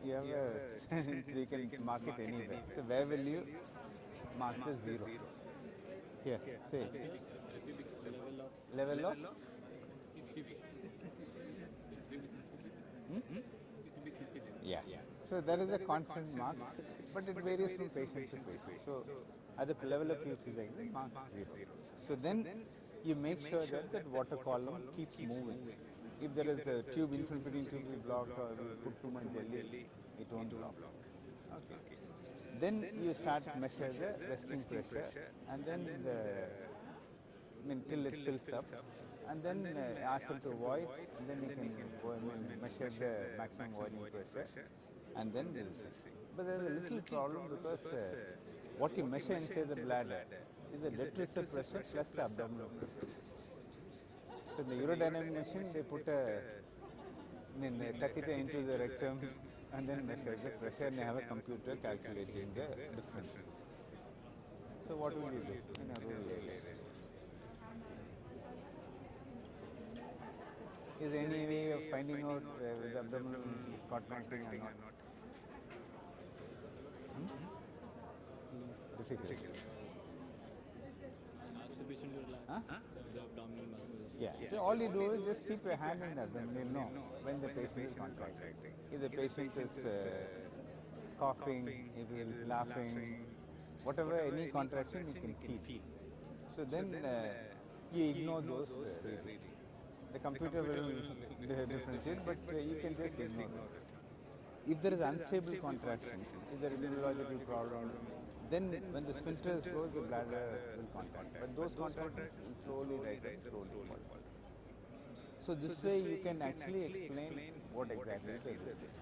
You have a so you can mark it anywhere. So where will you mark the zero? Here, say level of yeah. So there is a constant mark, but it varies from patient to patient. So at the level of physics, mark 0. So then you make sure that that water column keeps moving. If there is a tube, infiltrating tube we block or we put too much jelly, it won't block. Okay. Then you start measure the resting pressure, and then till it fills up, and then ask them to void, and then you can go and measure the maximum voiding pressure, and then we'll see. But there is a little problem because what you measure inside the bladder is the detrusor pressure plus the abdominal pressure. So in the urodynamic machine, they put a catheter into the rectum and then measure the pressure, and they have a computer calculating the difference. So what will you do in a rural area? Is there any way of finding out whether the abdominal is contracting or not? Difficult. Ask the patient to relax the abdominal muscles. Yeah. So all you do is just keep your hand in the abdomen. You'll know when the patient is contracting. If the patient is coughing, if he is laughing, whatever, any contraction you can feel. So then you ignore those readings. The computer will differentiate, but you can just ignore it. If there is unstable contractions, if there is a neurological problem, then when the sphincter is closed, the bladder will contract. But those contractions will slowly rise up, slowly fall. So this way you can actually explain what exactly it is.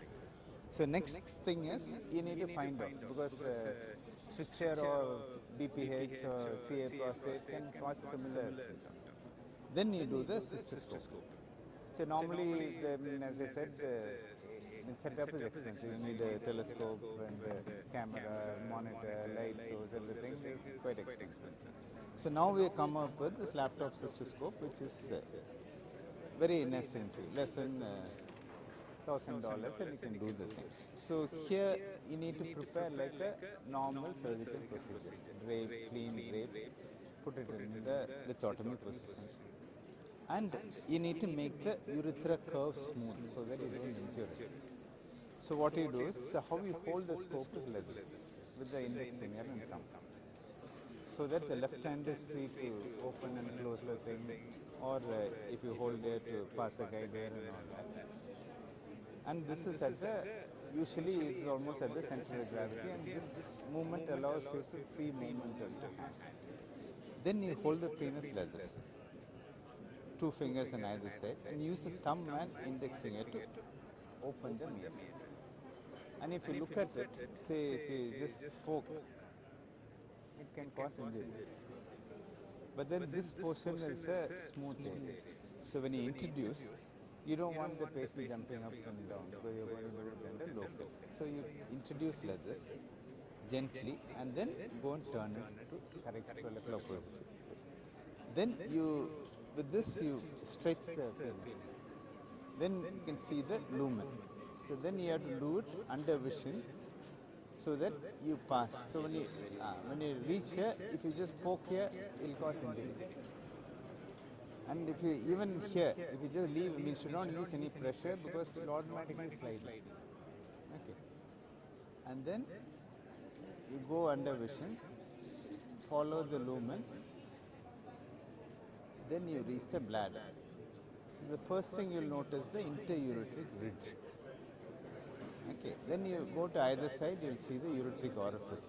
So next thing is you need to find out, because stricture or BPH or CA prostate can cause similar symptoms. Then you do the cystoscope. So normally, as I said, the setup is expensive. You need a telescope and a camera, monitor, light source, everything is quite expensive. So now we have come up with this laptop cystoscope, which is very inexpensive, less than $1,000, and you can do the thing. So here you need to prepare like a normal surgical procedure. Drape, clean drape, put it in the lithotomy position. And you need to make the urethra curve smooth so that you don't injure it. So what you do is, how you hold the scope is like this, with the index finger and thumb. So that the left hand is free to open and close the thing, or if you hold it to pass the guide wire and all that. And this is at the, usually it's almost at the center of gravity, and this movement allows you to free movement of the hand. Then you hold the penis like this, 2 fingers on either side, and use the thumb and index finger to open the meatus. And if you look at it, say if you just poke, it can cause injury. But then this portion is a smooth area. So when you introduce, you don't want the patient jumping up and down, because you're going to do it under low flow. So you introduce like this, gently, and then go and turn it to correct flow position. Then you, with this you stretch the penis. Then you can see the lumen. So then you have to do it under vision, so that you pass. So when you reach here, if you just poke here, it will cause injury. And if you even here, if you just leave, you should not use any pressure, because it will automatically slide. Okay. And then you go under vision, follow the lumen, then you reach the bladder. So the first thing you'll notice the interureteric ridge. Okay, then you go to either side, you'll see the ureteric orifice.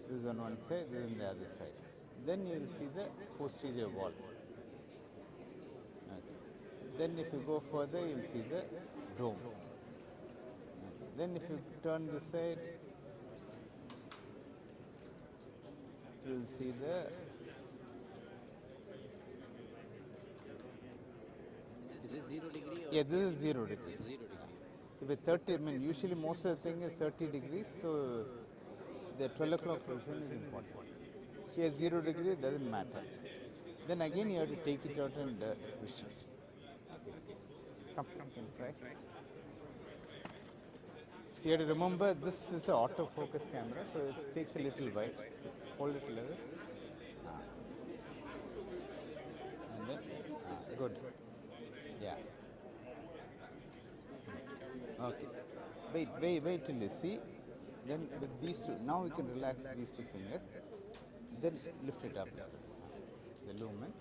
This is on one side, this is on the other side. Then you'll see the posterior wall. Okay. Then if you go further, you'll see the dome. Okay. Then if you turn this side, you'll see the Is it 0 degree? Or yeah, this is 0 degrees. 0 degree. If it's 30, I mean, usually most of the thing is 30 degrees, so the 12 o'clock position is important. Here 0 degree doesn't matter. Then again you have to take it out and vision. Come, try. So you have to remember, this is an autofocus camera, so it takes a little while. So hold it level. And then, good. Yeah. Okay. Wait till you see. Then with these two, now we can relax these 2 fingers. Then lift it up. The lumen.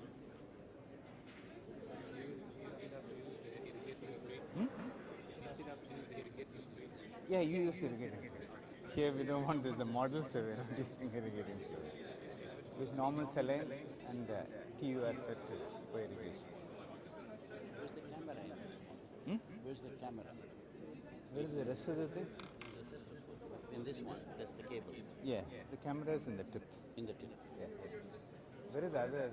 Yeah, you use irrigating fluid. Here we don't want the model, so we're not using irrigating fluid. Use normal saline and TUR set for irrigation. Where's the camera? Where's the camera? Where is the rest of the thing? In this one, that's the cable. Yeah, the camera is in the tip. In the tip. Yeah. Where is the other?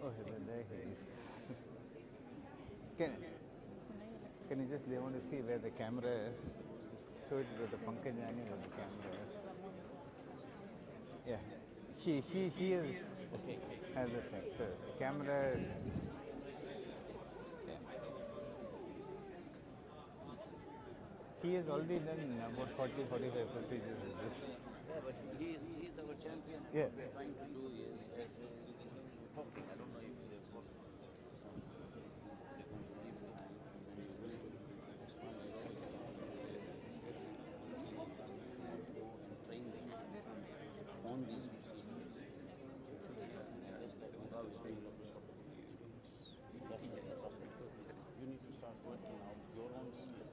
Oh, there he is. Can you just, they want to see where the camera is? Show it with the Pankajani where the camera is. Yeah. He is, has the thing. So the camera is, he has already done about 40, 45 procedures with this. Yeah, but he's our champion. Yeah. What we're trying to do is, as we're talking, I don't know if they've got some they're going to leave behind, and then you're going to expand the road. Go and train them on these procedures. Just like how we say you need to start working out your own skill.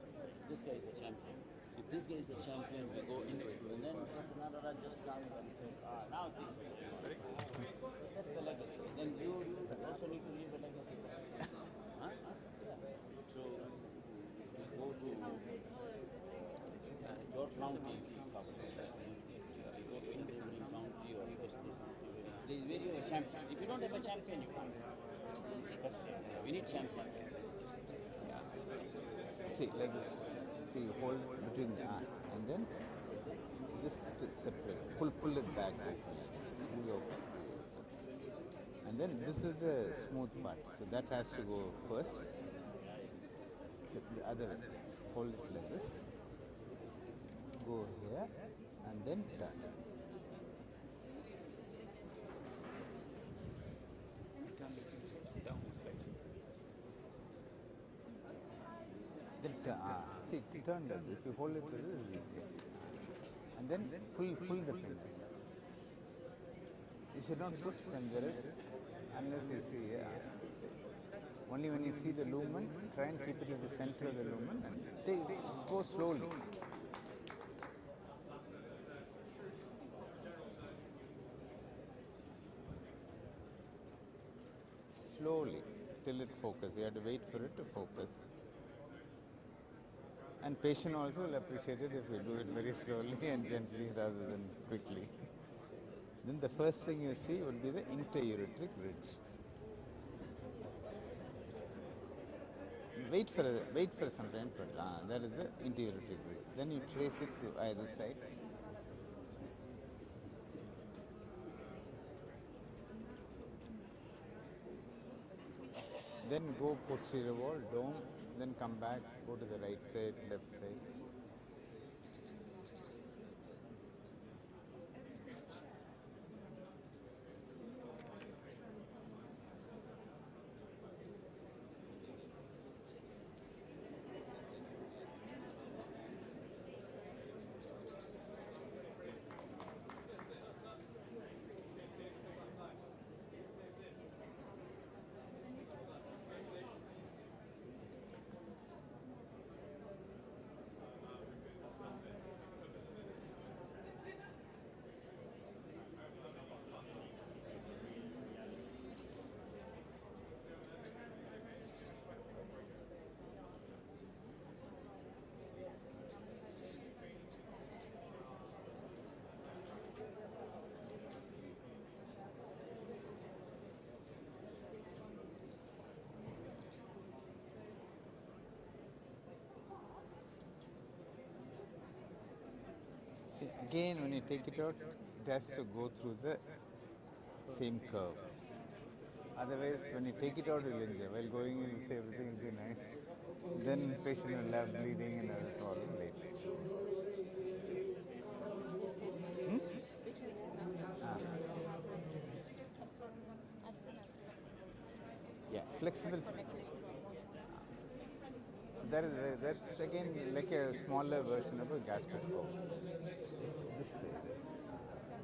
This guy is a champion. If this guy is a champion, we go into it. And then Nandara just comes and says, now this is that's the legacy. Then you also need to leave a legacy. Huh? Yeah. So go to your county, you go to neighboring county or please, where you have a champion. If you don't have a champion, you can't. We need champion. See, like this. See, you hold between the arms and then this to separate. Pull it back. Pull open. And then this is the smooth part. So that has to go first. So the other way. Hold it like this. Go here and then turn. Then see, turn like this. If you hold it like this, it's easier. And then pull the fingers. You should not push fingers unless you see. Only when you see the lumen, try and keep it in the center of the lumen and go slowly. Slowly till it focuses. You have to wait for it to focus. And patient also will appreciate it if you do it very slowly and gently rather than quickly. Then the first thing you see would be the interureteric ridge. Wait for some time, but that is the interureteric ridge. Then you trace it to either side. Then go posterior wall, dome, then come back, go to the right side, left side. Again, when you take it out, it has to go through the same curve. Otherwise, when you take it out, you'll enjoy. While going in, you'll say everything will be nice. Then patient will have bleeding and other problem later. Yeah, flexible. So that's again like a smaller version of a gastroscope. This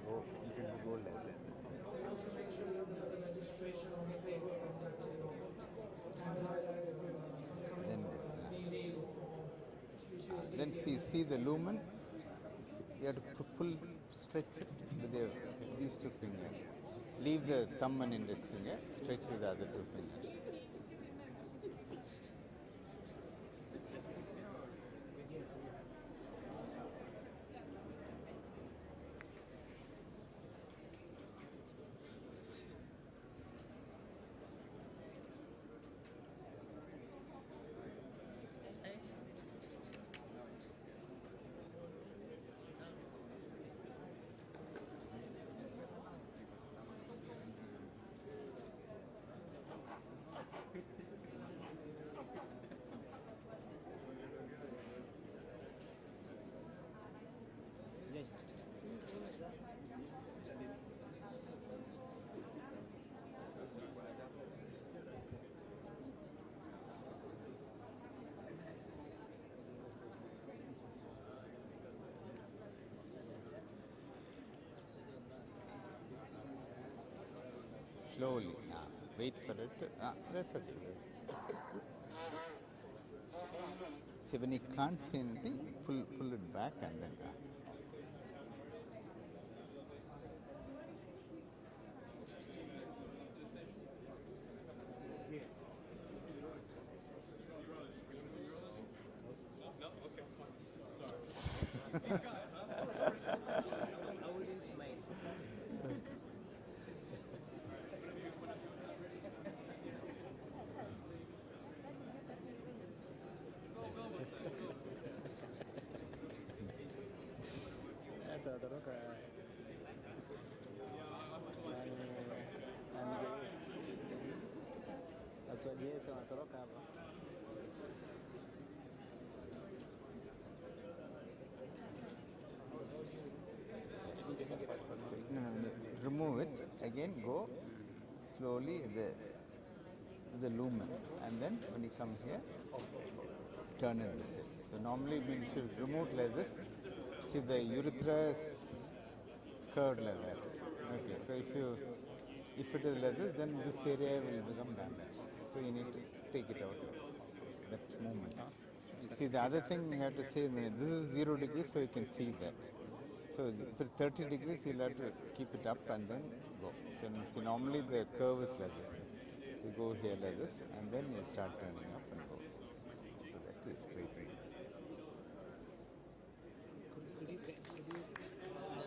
go, you can go like that. Also make sure you have the registration on the paper contacting and highlight everyone. Then see the lumen. You have to pull, stretch it with these two fingers. Leave the thumb and index finger. Stretch with the other two fingers. slowly. Wait for it. That's okay. See, when you can't see anything, pull it back and then. Remove it, again go slowly the lumen, and then when you come here, turn it this way. So normally when you remove like this, see the urethra is curved like that. Okay, so if it is like this, then this area will become damaged. So you need to take it out, that movement. See, the other thing you have to say, this is 0 degrees, so you can see that. So for 30 degrees, you'll have to keep it up and then go. So normally the curve is like this. You go here like this, and then you start turning up and go. So that is straight. Could you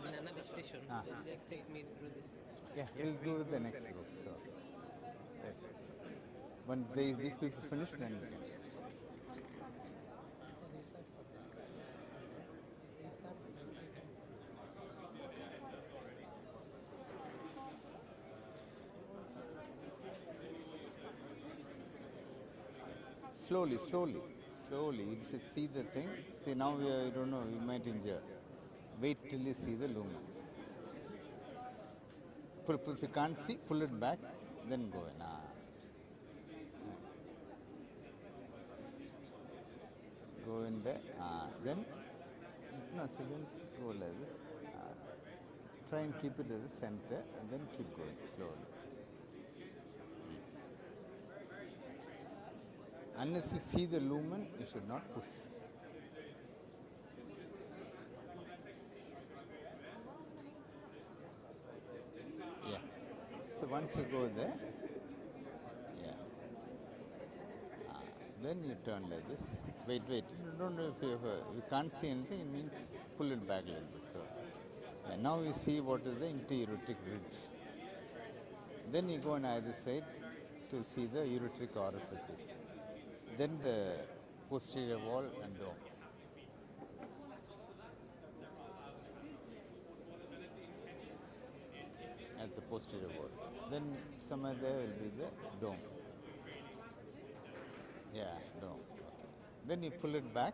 in another station, just take me through this? Yeah, we'll do the next group. So yes. When these people finish, then we can. Slowly, slowly, slowly. You should see the thing. See, now you don't know, you might injure. Wait till you see the lumen. If you can't see, pull it back, then go in. Go in there. Then, no, so then go like this. Try and keep it at the center, and then keep going slowly. Unless you see the lumen, you should not push. Yeah. So once you go there, yeah. Then you turn like this. Wait. You don't know if you can't see anything, it means pull it back a little bit. So yeah, now you see what is the inter-ureteric ridge. Then you go on either side to see the ureteric orifices. Then the posterior wall and dome. That's the posterior wall. Then somewhere there will be the dome. Yeah, dome. Okay. Then you pull it back